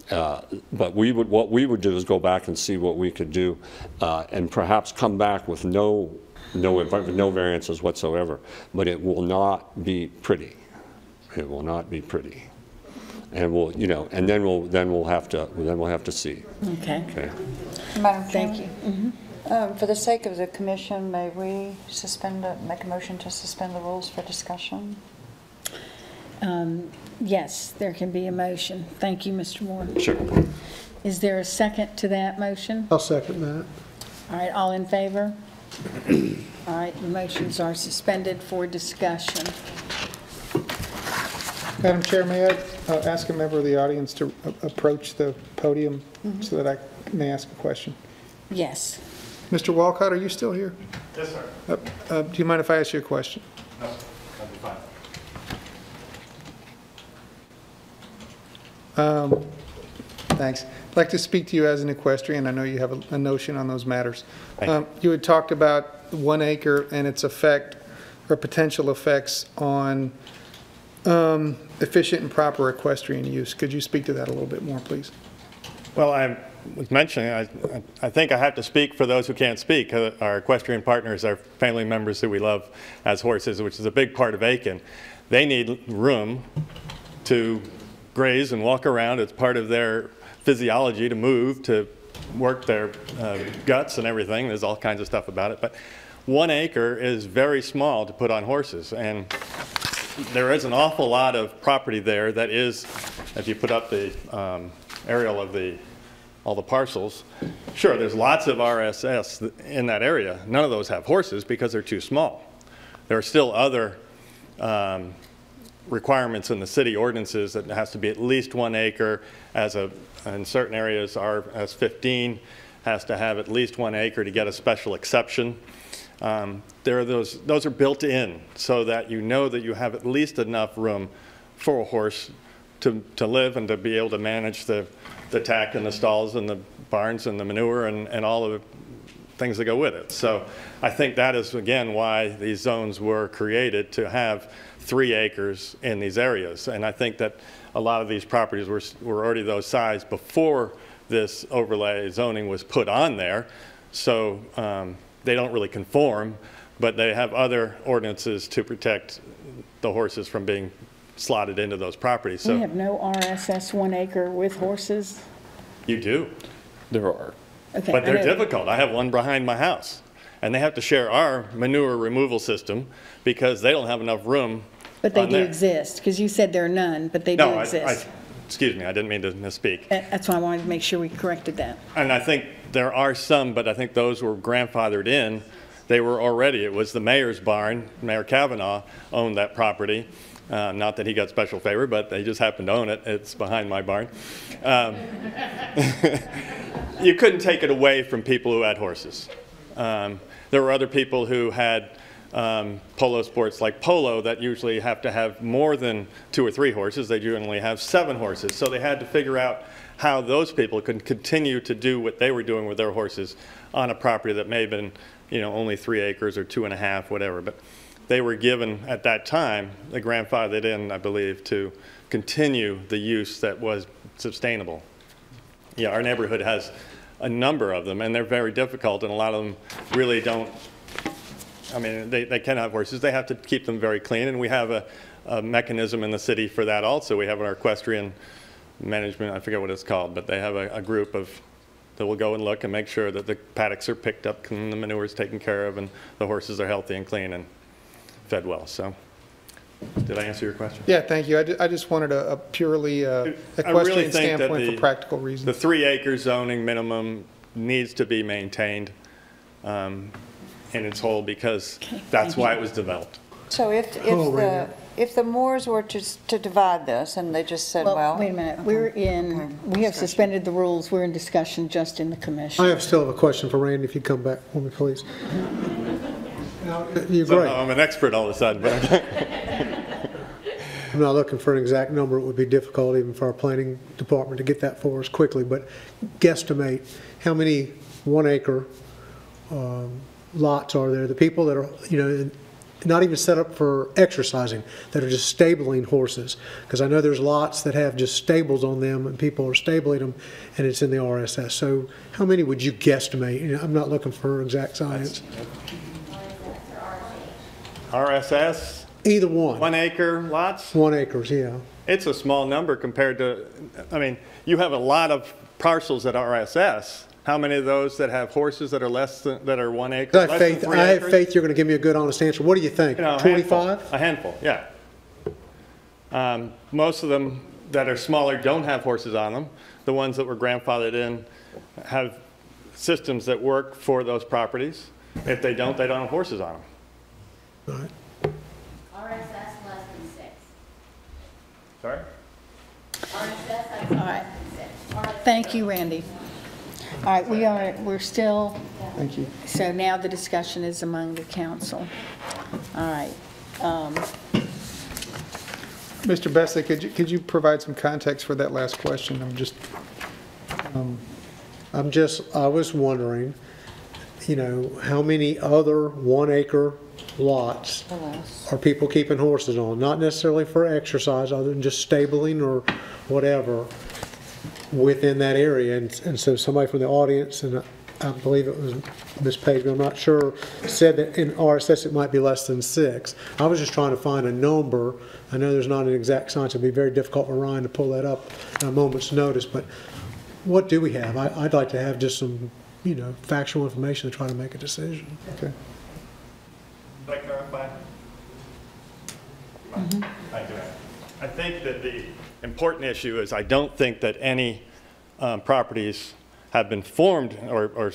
But what we would do is go back and see what we could do, and perhaps come back with no variances whatsoever. But it will not be pretty. It will not be pretty. And and then we'll have to see. Okay. Madam Chairman? Thank you. Mm-hmm. For the sake of the commission, may we make a motion to suspend the rules for discussion? Yes, there can be a motion. Thank you, Mr. Moore. Sure. Is there a second to that motion? I'll second that. All right, all in favor? All right, the motions are suspended for discussion. Madam Chair, may I ask a member of the audience to approach the podium so that I may ask a question? Yes. Mr. Walcott, are you still here? Yes, sir. Do you mind if I ask you a question? No, that'd be fine. Thanks. I'd like to speak to you as an equestrian. I know you have a notion on those matters. You had talked about 1 acre and its effect or potential effects on efficient and proper equestrian use. Could you speak to that a little bit more, please? Well, I was mentioning, I think I have to speak for those who can't speak. Our equestrian partners are family members who we love as horses, which is a big part of Aiken. They need room to graze and walk around. It's part of their physiology to move, to work their guts and everything. There's all kinds of stuff about it. But 1 acre is very small to put on horses. And there is an awful lot of property there that is, if you put up the aerial of all the parcels, sure, there's lots of RSS in that area. None of those have horses because they're too small. There are still other requirements in the city ordinances that it has to be at least 1 acre. In certain areas, RS 15 has to have at least 1 acre to get a special exception. Those are built in so that you know that you have at least enough room for a horse to live and to be able to manage the tack and the stalls and the barns and the manure and all of the things that go with it. So I think that is, again, why these zones were created, to have 3 acres in these areas. And I think that a lot of these properties were already those size before this overlay zoning was put on there. So they don't really conform, but they have other ordinances to protect the horses from being slotted into those properties. So We have no RSS 1 acre with horses? You do. There are. Okay, But they're difficult. I have one behind my house, and they have to share our manure removal system because they don't have enough room. But they on do there. exist, because you said there are none, but they do No, exist. excuse me, I didn't mean to misspeak. That's why I wanted to make sure we corrected that. And I think there are some, but I think those were grandfathered in. They were already, it was the mayor's barn. Mayor Kavanaugh owned that property. Not that he got special favor, but they just happened to own it. It's behind my barn. You couldn't take it away from people who had horses. There were other people who had polo sports like polo that usually have to have more than 2 or 3 horses. They generally have 7 horses. So they had to figure out how those people could continue to do what they were doing with their horses on a property that may have been, only 3 acres or 2.5, whatever. But they were given at that time, the grandfathered in, I believe, to continue the use that was sustainable. Yeah, our neighborhood has a number of them, and they're very difficult, and a lot of them really don't. I mean, they can have horses. They have to keep them very clean, and we have a mechanism in the city for that also. We have our equestrian management, I forget what it's called, but they have a group that will go and look and make sure that the paddocks are picked up and the manure is taken care of and the horses are healthy and clean and fed well. So, did I answer your question? Yeah, thank you. I just wanted a purely equestrian standpoint for practical reasons. The 3-acre zoning minimum needs to be maintained in its whole because that's why it was developed. So if the Moores were to divide this and they just said, well. Wait a minute, we have suspended the rules, we're in discussion just in the commission. I still have a question for Randy, if you'd come back for me, please. You're great. I'm an expert all of a sudden, but I'm not looking for an exact number. It would be difficult even for our planning department to get that for us quickly, but guesstimate how many 1-acre lots are there, the people that are, not even set up for exercising, that are just stabling horses. Because I know there's lots that have just stables on them and people are stabling them and it's in the RSS. So how many would you guesstimate? I'm not looking for exact science. RSS? Either one. 1-acre lots? 1 acres, yeah. It's a small number compared to, you have a lot of parcels at RSS. How many of those that have horses that are that are 1 acre? I have faith you're going to give me a good, honest answer. What do you think? 25? A handful, yeah. Most of them that are smaller don't have horses on them. The ones that were grandfathered in have systems that work for those properties. If they don't have horses on them. Right. RSS less than 6. Sorry? RSS All right. Thank you, Randy. All right, we're still. Thank you. So now the discussion is among the council. All right. Mr. Bessie, could you provide some context for that last question? I was wondering, how many other 1-acre lots are people keeping horses on? Not necessarily for exercise, other than just stabling or whatever within that area. And so somebody from the audience, and I believe it was Ms. Page, but I'm not sure, said that in RSS it might be less than 6. I was just trying to find a number. I know there's not an exact science. It'd be very difficult for Ryan to pull that up at a moment's notice, but what do we have? I'd like to have just some, factual information to try to make a decision. Okay. Can I clarify? I do. I think that the important issue is I don't think that any properties have been formed or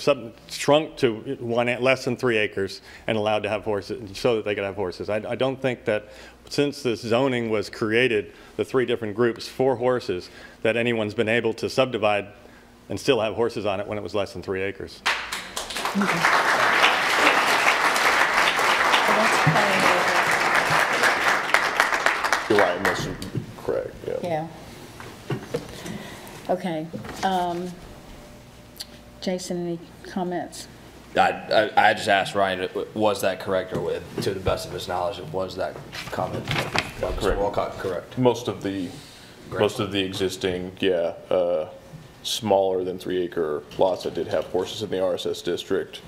shrunk to less than 3 acres and allowed to have horses so that they could have horses. I don't think that since this zoning was created, the 3 different groups for horses, that anyone's been able to subdivide and still have horses on it when it was less than 3 acres. You're right, that's correct, Yeah. Okay. Jason, any comments? I just asked Ryan, was that correct, or to the best of his knowledge, was that comment correct? Walcott correct? Most of the existing, smaller than 3 acre lots that did have horses in the RSS district.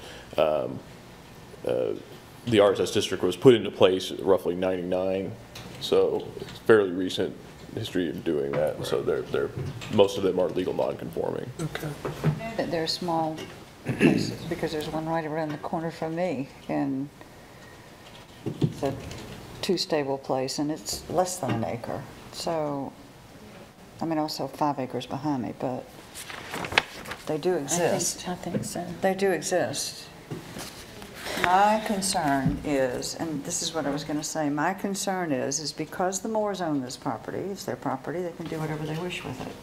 The RSS district was put into place roughly '99, so it's fairly recent history of doing that. Right. So they're most of them are legal non-conforming. Okay. I know that they're small places because there's one right around the corner from me, and it's a 2-stable place, and it's less than 1 acre. So, also 5 acres behind me, but they do exist. I think so. They do exist. My concern is, and this is what I was going to say, my concern is because the Moores own this property, it's their property, they can do whatever they wish with it,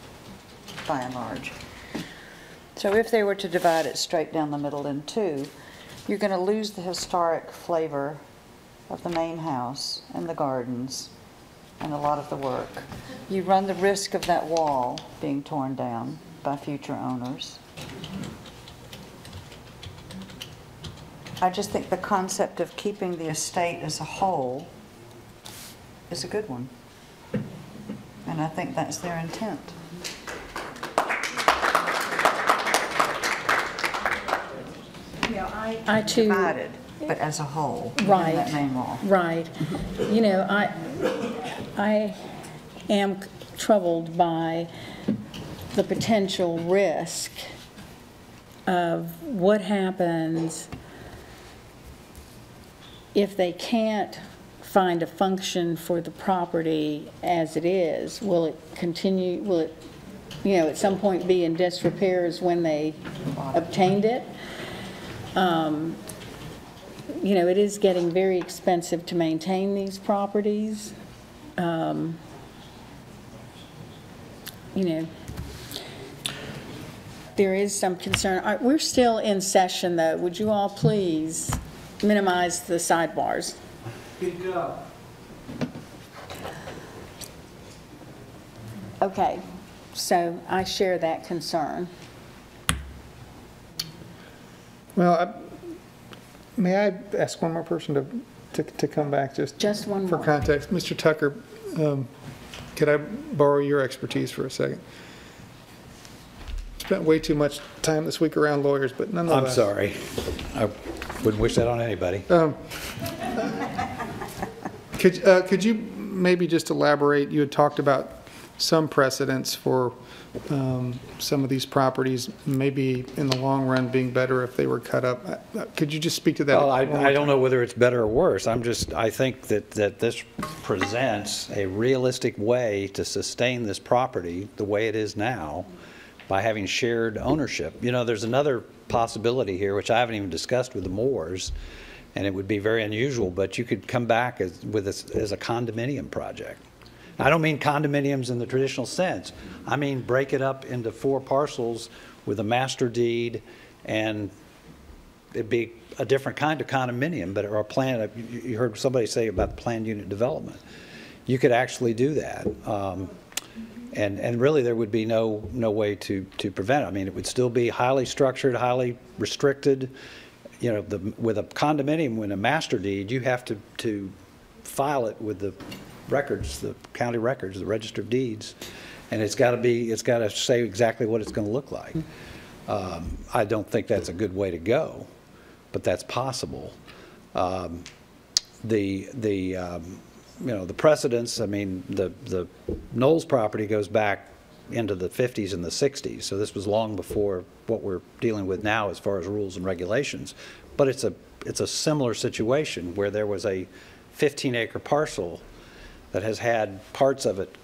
by and large. So if they were to divide it straight down the middle in 2, you're going to lose the historic flavor of the main house and the gardens and a lot of the work. You run the risk of that wall being torn down by future owners. I just think the concept of keeping the estate as a whole is a good one. And I think that's their intent. I too. Divided, but as a whole. Right. In that main wall. Right. I am troubled by the potential risk of what happens if they can't find a function for the property as it is. Will it continue, will it, you know, at some point be in disrepair as when they obtained it? You know, it is getting very expensive to maintain these properties. You know, there is some concern. We're still in session, though. Would you all please minimize the sidebars? Good job. Okay, so I share that concern. Well, may I ask one more person to come back just one for more. context? Mr. Tucker, could I borrow your expertise for a second? Spent way too much time this week around lawyers, but I'm nonetheless. sorry. I wouldn't wish that on anybody. Could you maybe just elaborate? You had talked about some precedents for some of these properties, maybe in the long run being better if they were cut up. Could you just speak to that? Well, I don't know whether it's better or worse. I think that this presents a realistic way to sustain this property the way it is now by having shared ownership. You know, there's another possibility here, which I haven't even discussed with the Moores, and it would be very unusual, but you could come back as a condominium project. I don't mean condominiums in the traditional sense. I mean break it up into 4 parcels with a master deed, and it'd be a different kind of condominium, but or a plan. You heard somebody say about planned unit development. You could actually do that, and really there would be no way to prevent it. I mean, it would still be highly structured, highly restricted. You know, with a condominium, with a master deed, you have to file it with the records, the county records, the register of deeds, and it's got to say exactly what it's going to look like. I don't think that's a good way to go, but that's possible. You know, the precedents. I mean, the Knowles property goes back into the 50s and the 60s, so this was long before what we're dealing with now as far as rules and regulations. But it's a similar situation where there was a 15-acre parcel that has had parts of it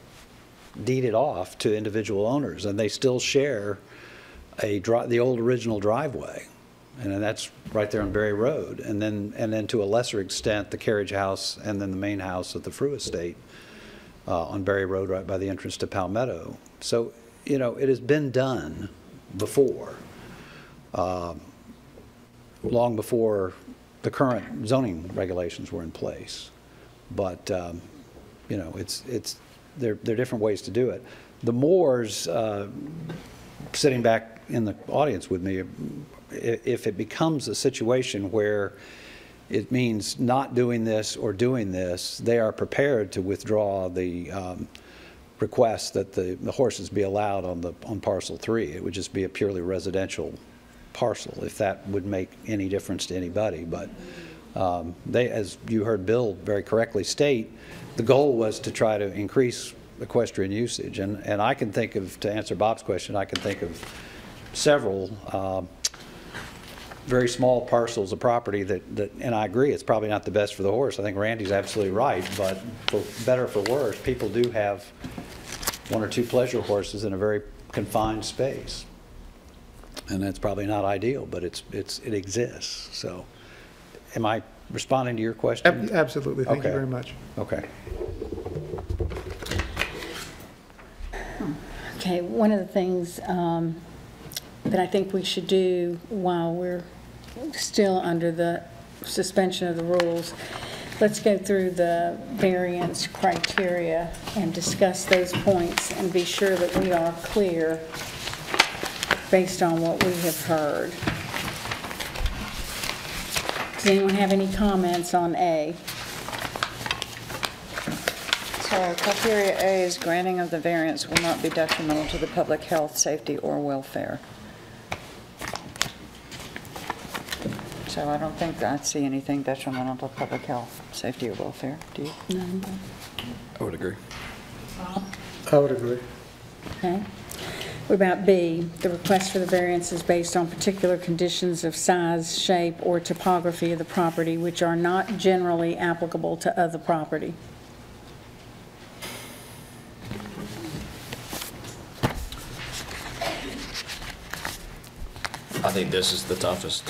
deeded off to individual owners, and they still share the old original driveway, and then that's right there on Berry Road, and then to a lesser extent the carriage house, and then the main house at the Frew Estate on Berry Road, right by the entrance to Palmetto. So, you know, it has been done before, long before the current zoning regulations were in place, but you know, there are different ways to do it. The Moores, sitting back in the audience with me, if it becomes a situation where it means not doing this or doing this, they are prepared to withdraw the request that the horses be allowed on parcel 3. It would just be a purely residential parcel, if that would make any difference to anybody. But they, as you heard Bill very correctly state, the goal was to try to increase equestrian usage. And I can think of, to answer Bob's question, I can think of several very small parcels of property that, and I agree, it's probably not the best for the horse. I think Randy's absolutely right, but for better or for worse, people do have 1 or 2 pleasure horses in a very confined space. And that's probably not ideal, but it exists. So am I responding to your question? Absolutely. Thank you very much. Okay. Okay, one of the things that I think we should do while we're still under the suspension of the rules, let's go through the variance criteria and discuss those points and be sure that we are clear based on what we have heard. Does anyone have any comments on A? So criteria A is granting of the variance will not be detrimental to the public health, safety, or welfare. So I don't think I see anything detrimental to public health, safety, or welfare. Do you? No. I would agree. I would agree. Okay. What about B? The request for the variance is based on particular conditions of size, shape, or topography of the property which are not generally applicable to other property. I think this is the toughest.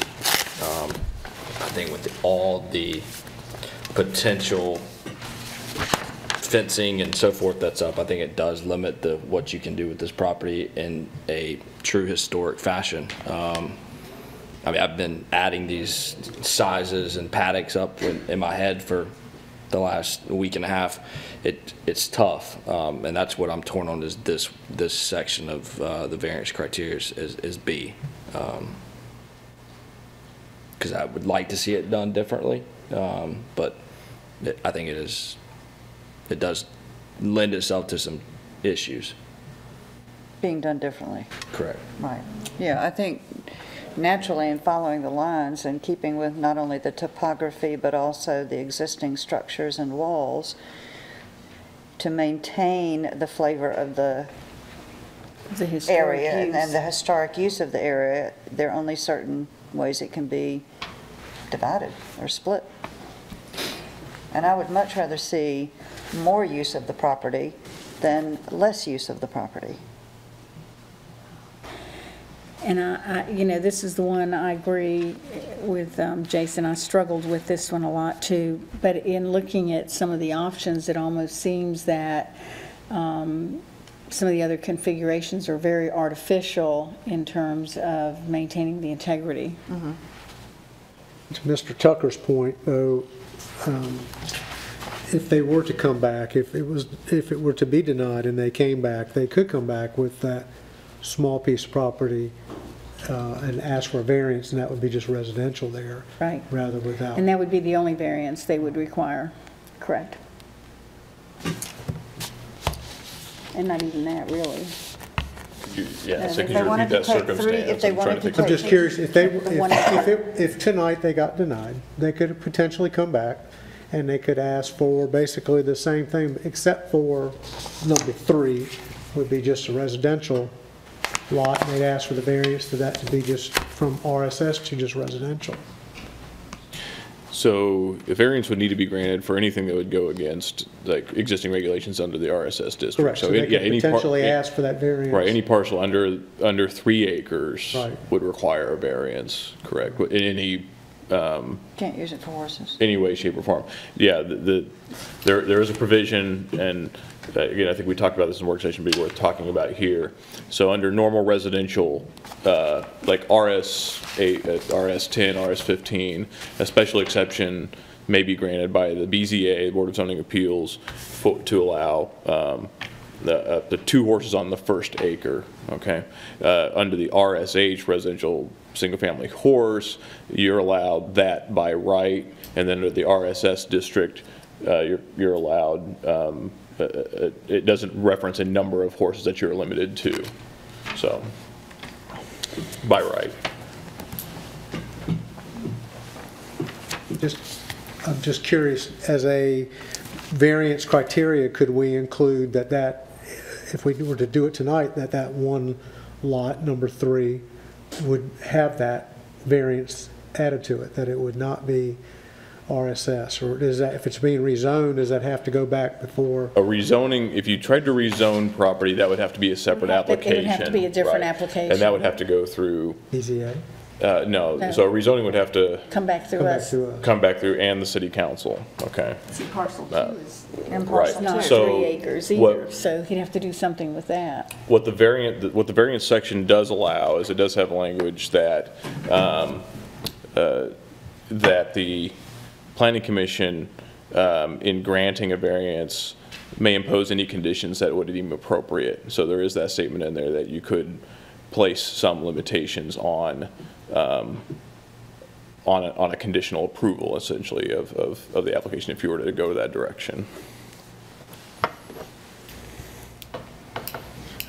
I think with all the potential fencing and so forth that's up, I think it does limit what you can do with this property in a true historic fashion. I mean, I've been adding these sizes and paddocks up in my head for the last week and a half. It's tough, and that's what I'm torn on is this section of the variance criteria is B. Because I would like to see it done differently, but I think it does lend itself to some issues. Being done differently. Correct. Right. Yeah, I think naturally in following the lines and keeping with not only the topography but also the existing structures and walls to maintain the flavor of the area and the historic use of the area, there are only certain ways it can be divided or split. And I would much rather see more use of the property than less use of the property. And you know, this is the one I agree with Jason. I struggled with this one a lot too. But in looking at some of the options, it almost seems that some of the other configurations are very artificial in terms of maintaining the integrity. Mm-hmm. To Mr. Tucker's point, though, if they were to come back, if it were to be denied and they came back, they could come back with that small piece of property and ask for a variance, and that would be just residential there, right? Rather without. And that would be the only variance they would require, correct? And not even that, really. Yeah, And so if could they you wanted repeat to that take three- circumstance? if they I'm trying wanted to to think. I'm just curious, one- if tonight they got denied, they could potentially come back and they could ask for basically the same thing, except for number 3 would be just a residential lot, and they'd ask for the variance for that to be just from RSS to just residential. So a variance would need to be granted for anything that would go against like existing regulations under the RSS district. Correct, so they yeah, could potentially ask for that variance. Right, any parcel under 3 acres Right. would require a variance, correct? In any Can't use it for horses. any way, shape, or form. Yeah, there is a provision, and again, I think we talked about this in work session, but worth talking about here. So under normal residential, like RS8, RS10, RS15, a special exception may be granted by the BZA, Board of Zoning Appeals, to allow the 2 horses on the first acre, okay? Under the RSH, residential single-family horse, you're allowed that by right, and then under the RSS district, you're allowed, it doesn't reference a number of horses that you're limited to, so, by right. I'm just curious, as a variance criteria, could we include that if we were to do it tonight, that one lot, number 3, would have that variance added to it, that it would not be RSS? Or is that, if it's being rezoned, does that have to go back before? A rezoning, if you tried to rezone property, that would have to be a separate application. It would have to be a different right. application. And that would have to go through. BZA? No, No. so a rezoning would have to Come back through us. come back through and the city council, okay? See, parcel 2 is And parcel not 3 So acres what- either, so he'd have to do something with that. What the variance section does allow is it does have language that, that the planning commission, in granting a variance, may impose any conditions that would deem appropriate. So there is that statement in there that you could place some limitations on a conditional approval, essentially, of the application if you were to go that direction.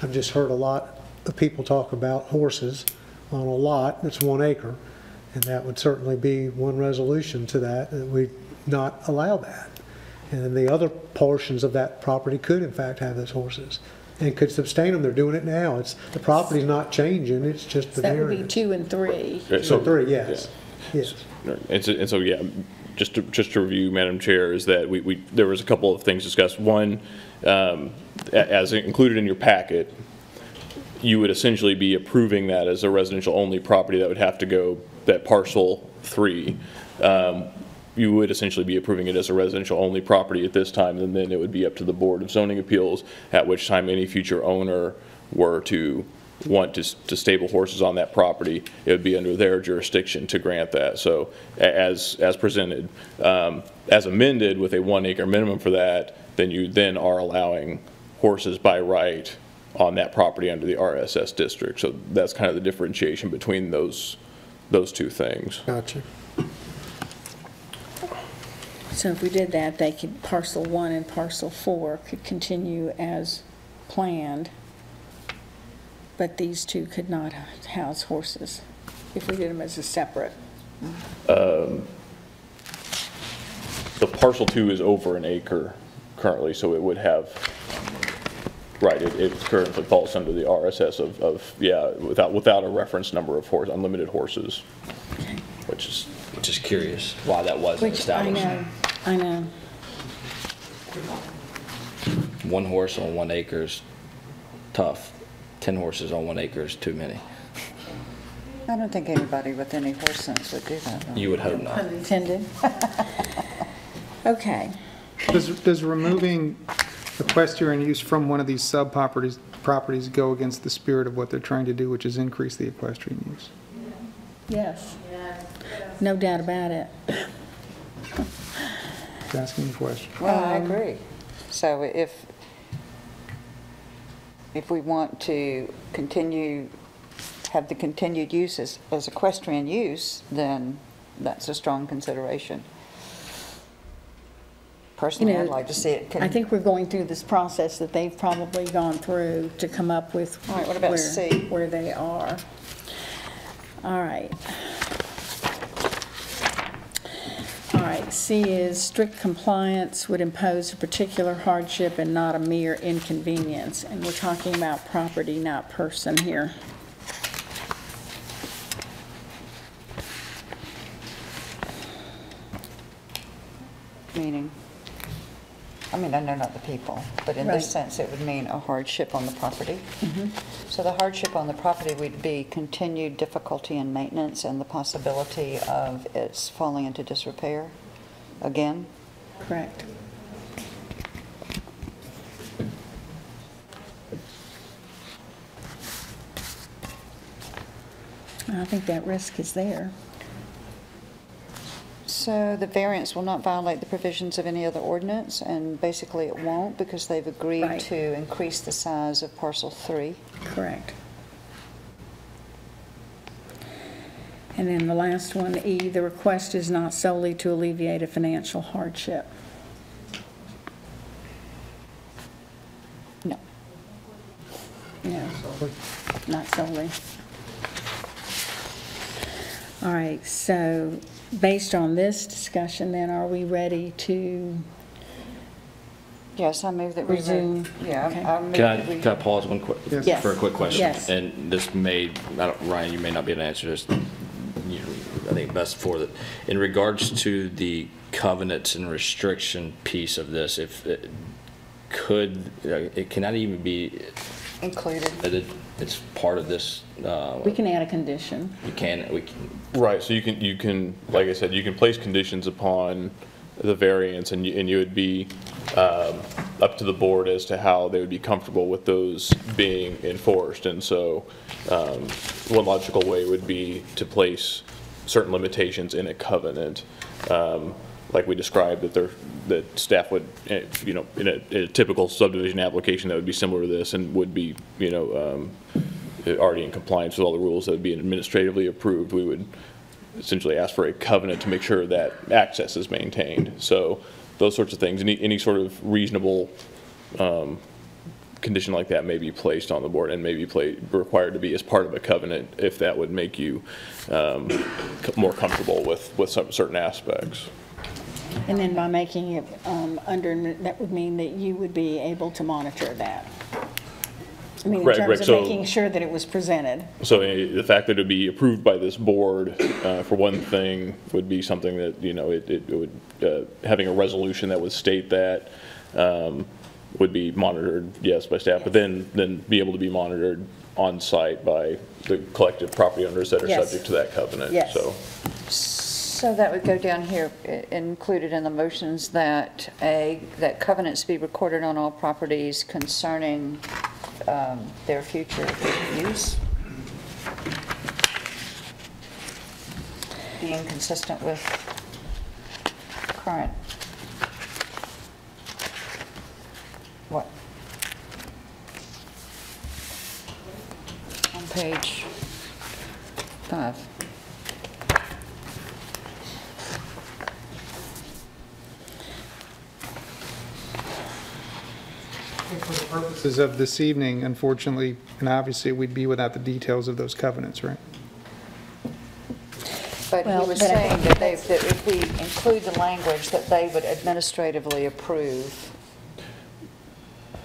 I've just heard a lot of people talk about horses on a lot that's 1 acre, and that would certainly be one resolution to that we not allow that. And then the other portions of that property could in fact have those horses. and could sustain them. They're doing it now. The property's not changing, it's just the That would be variance. 2 and 3. So 3, yes, yes. And so, yeah, just to review, Madam Chair, is that there was a couple of things discussed. One, as included in your packet, you would essentially be approving that as a residential-only property that would have to go, that parcel 3. You would essentially be approving it as a residential-only property at this time, and then it would be up to the Board of Zoning Appeals, at which time any future owner were to want to stable horses on that property, it would be under their jurisdiction to grant that. So as presented, as amended with a 1 acre minimum for that, then you then are allowing horses by right on that property under the RSS district. So that's kind of the differentiation between those two things. Gotcha. So if we did that, they could, parcel 1 and parcel 4 could continue as planned, but these two could not house horses if we did them as a separate. The parcel 2 is over an acre currently, so it would have, right, it currently falls under the RSS of yeah, without a reference number of unlimited horses, Okay. which is Just curious why that wasn't Which established. I know. 1 horse on 1 acre is tough. 10 horses on 1 acre is too many. I don't think anybody with any horse sense would do that, though. You would hope not. Pun intended. Okay. Does removing equestrian use from one of these sub-properties go against the spirit of what they're trying to do, which is increase the equestrian use? Yes. No doubt about it. Just asking a question. Well, I agree. So if we want to have the continued use as equestrian use, then that's a strong consideration. Personally, I'd like to see it. I think we're going through this process that they've probably gone through to come up with All right, what about C? where they are. All right. All right, C is strict compliance would impose a particular hardship and not a mere inconvenience. And we're talking about property, not person here. Meaning, I mean, I know not the people, but in Right. this sense, it would mean a hardship on the property. So the hardship on the property would be continued difficulty in maintenance and the possibility of its falling into disrepair again. Correct. I think that risk is there. So the variance will not violate the provisions of any other ordinance, and basically it won't because they've agreed Right. to increase the size of parcel 3. Correct. And then the last one, E, the request is not solely to alleviate a financial hardship. No. No, not solely. All right, so based on this discussion, then, are we ready to Yes, I move that we resume? Yeah, Okay. I move Can that we... I pause one quick, Yes. for a quick question? Yes. And this may, Ryan, you may not be able to answer this. I think best for that. In regards to the covenants and restriction piece of this, if it could, it cannot even be Included. that it's part of this. We can add a condition. We can. right. So you can like I said, you can place conditions upon the variance, and you would be up to the board as to how they would be comfortable with those being enforced. And so one logical way would be to place certain limitations in a covenant, like we described, that staff would, in a typical subdivision application that would be similar to this and would be, already in compliance with all the rules that would be administratively approved. We would essentially ask for a covenant to make sure that access is maintained. So those sorts of things, any sort of reasonable condition like that may be placed on the board and may be required to be as part of a covenant if that would make you more comfortable with some certain aspects. And then by making it that would mean that you would be able to monitor that. I mean, in Right, terms right, of so- making sure that it was presented. So the fact that it would be approved by this board, for one thing, would be something that, you know, it would, having a resolution that would state that, would be monitored, yes, by staff, but then be able to be monitored on site by the collective property owners that are Yes. subject to that covenant, Yes. so. So that would go down here, included in the motions, that that covenants be recorded on all properties concerning their future use, being consistent with current, what? On page 5. For the purposes of this evening, unfortunately, and obviously, we'd be without the details of those covenants, right? But he was saying that that if we include the language that they would administratively approve,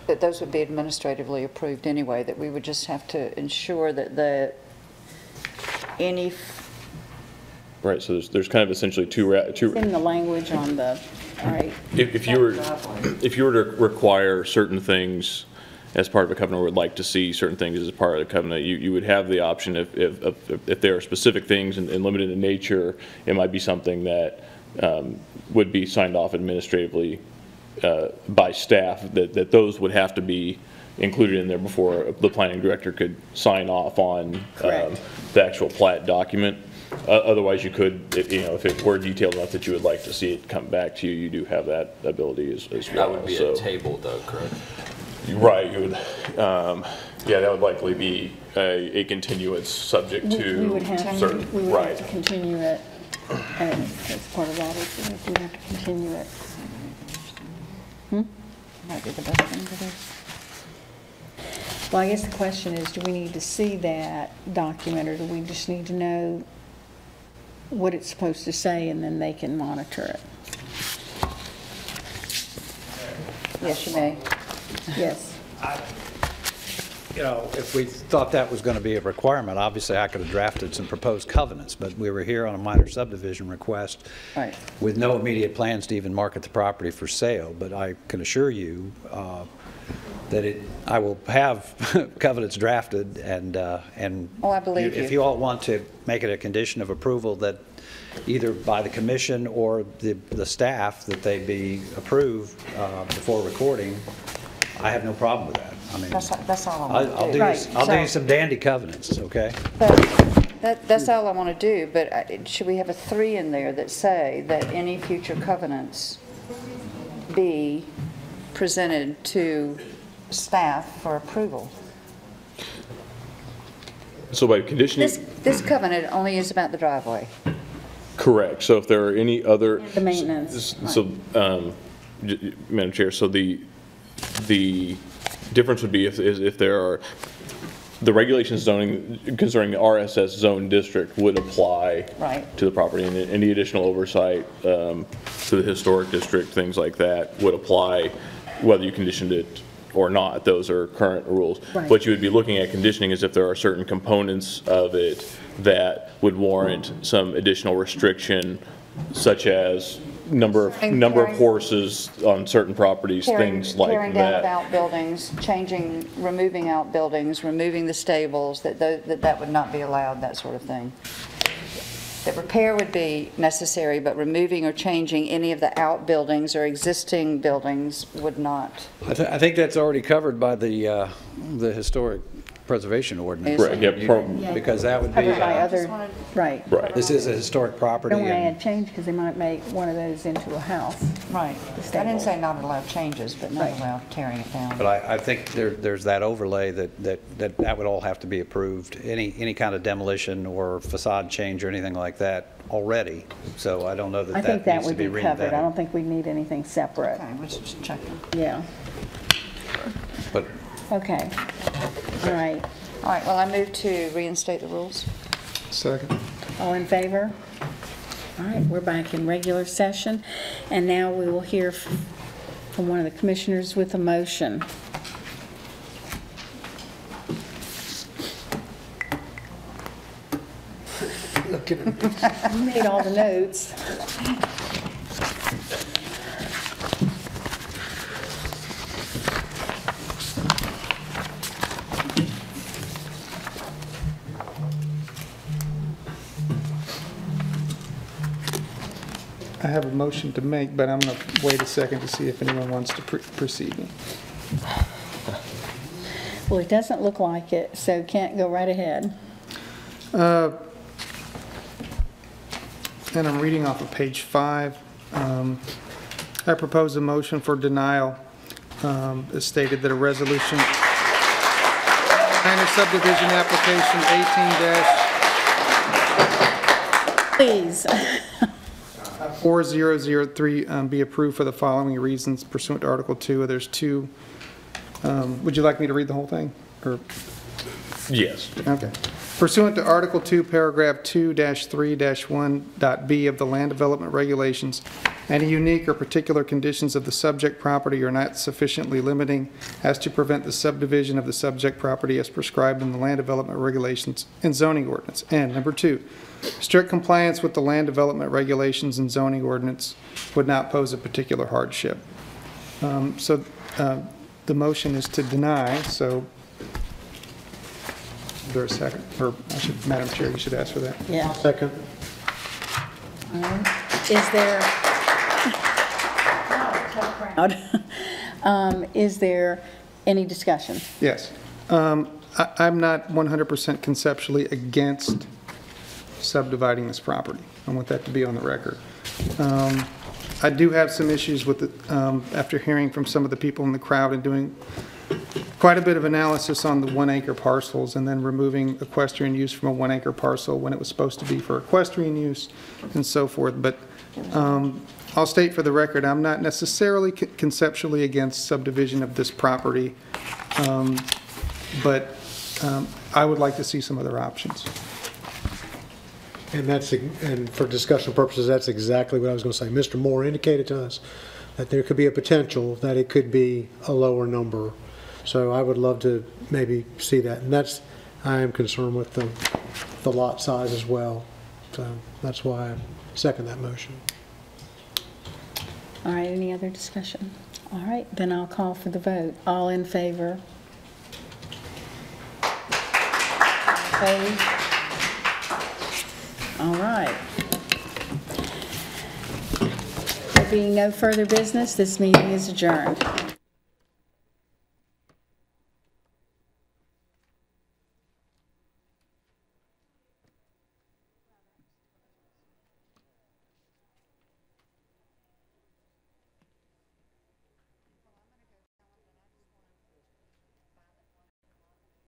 that those would be administratively approved anyway, that we would just have to ensure that any. Right, so there's kind of essentially two. It's in the language on the, all right. If you were to require certain things as part of a covenant, or would like to see certain things as part of the covenant, you would have the option if there are specific things and limited in nature, it might be something that would be signed off administratively by staff, that those would have to be included in there before the planning director could sign off on the actual plat document. Otherwise, you could, if it were detailed enough that you would like to see it come back to you, you do have that ability as well. That would be a table though, correct? Right, you would, yeah, that would likely be a continuance subject to We would have certain, to, we would right. have to continue it, and as part of Robert's, we would have to continue it. Might be the best thing to do. Well, I guess the question is, do we need to see that document, or do we just need to know what it's supposed to say, and then they can monitor it? Yes, you may. Yes. You know, if we thought that was going to be a requirement, obviously I could have drafted some proposed covenants, but we were here on a minor subdivision request with no immediate plans to even market the property for sale. But I can assure you that I will have covenants drafted, and Oh, I believe if you. you all want to make it a condition of approval that either by the commission or the staff that they be approved before recording, I have no problem with that. I mean, That's all I want to do. I'll do you some dandy covenants, okay? That's all I want to do, but should we have a 3 in there that say that any future covenants be presented to staff for approval? So by conditioning. This covenant only is about the driveway. Correct. So if there are any other. The maintenance. So, Madam Chair, so the difference would be if there are, the regulations zoning concerning the RSS zone district would apply to the property, and any additional oversight to the historic district, things like that, would apply whether you conditioned it or not. Those are current rules. Right. What you would be looking at conditioning is if there are certain components of it that would warrant some additional restriction, such as number of horses on certain properties, things like that. Tearing down of outbuildings, removing outbuildings, removing the stables, that would not be allowed, that sort of thing. The repair would be necessary, but removing or changing any of the outbuildings or existing buildings would not. I think that's already covered by the historic preservation ordinance. Right, yeah, because that would be, Covered by other, right. this is a historic property. Don't want to and- add change, because they might make one of those into a house. Right. I didn't say not allow changes, but not allow tearing it down. But I think there's that overlay that would all have to be approved, any kind of demolition or facade change or anything like that already. So I don't know I think that that needs to would be be covered. I reinvented. don't think we need anything separate. Okay, let's just check them. Yeah. But Okay. All right. All right, well, I move to reinstate the rules. Second. All in favor? All right, we're back in regular session, and now we will hear from one of the commissioners with a motion. You made all the notes. I have a motion to make, but I'm going to wait a second to see if anyone wants to precede me. Well, it doesn't look like it, so Kent, go right ahead. And I'm reading off of page 5. I propose a motion for denial. As stated that a resolution minor subdivision application 18- Please. 4003 be approved for the following reasons pursuant to Article 2. There's two. Would you like me to read the whole thing? Or? Yes. Okay. Pursuant to Article 2, Paragraph 2-3-1.b of the Land Development Regulations, any unique or particular conditions of the subject property are not sufficiently limiting as to prevent the subdivision of the subject property as prescribed in the Land Development Regulations and Zoning Ordinance. And number 2, strict compliance with the Land Development Regulations and Zoning Ordinance would not pose a particular hardship. So the motion is to deny, so is there a second? Or Madam Chair, you should ask for that. Yeah. Second. All right. Is there, is there any discussion? Yes. I'm not 100% conceptually against subdividing this property. I want that to be on the record. I do have some issues with it after hearing from some of the people in the crowd and doing quite a bit of analysis on the 1 acre parcels and then removing equestrian use from a 1 acre parcel when it was supposed to be for equestrian use and so forth. But I'll state for the record, I'm not necessarily conceptually against subdivision of this property, but I would like to see some other options. And for discussion purposes, that's exactly what I was going to say. Mr. Moore indicated to us that there could be a potential that it could be a lower number. So I would love to maybe see that. And I am concerned with the lot size as well. So that's why I second that motion. All right, any other discussion? All right, then I'll call for the vote. All in favor? Opposed? All right. There being no further business, this meeting is adjourned.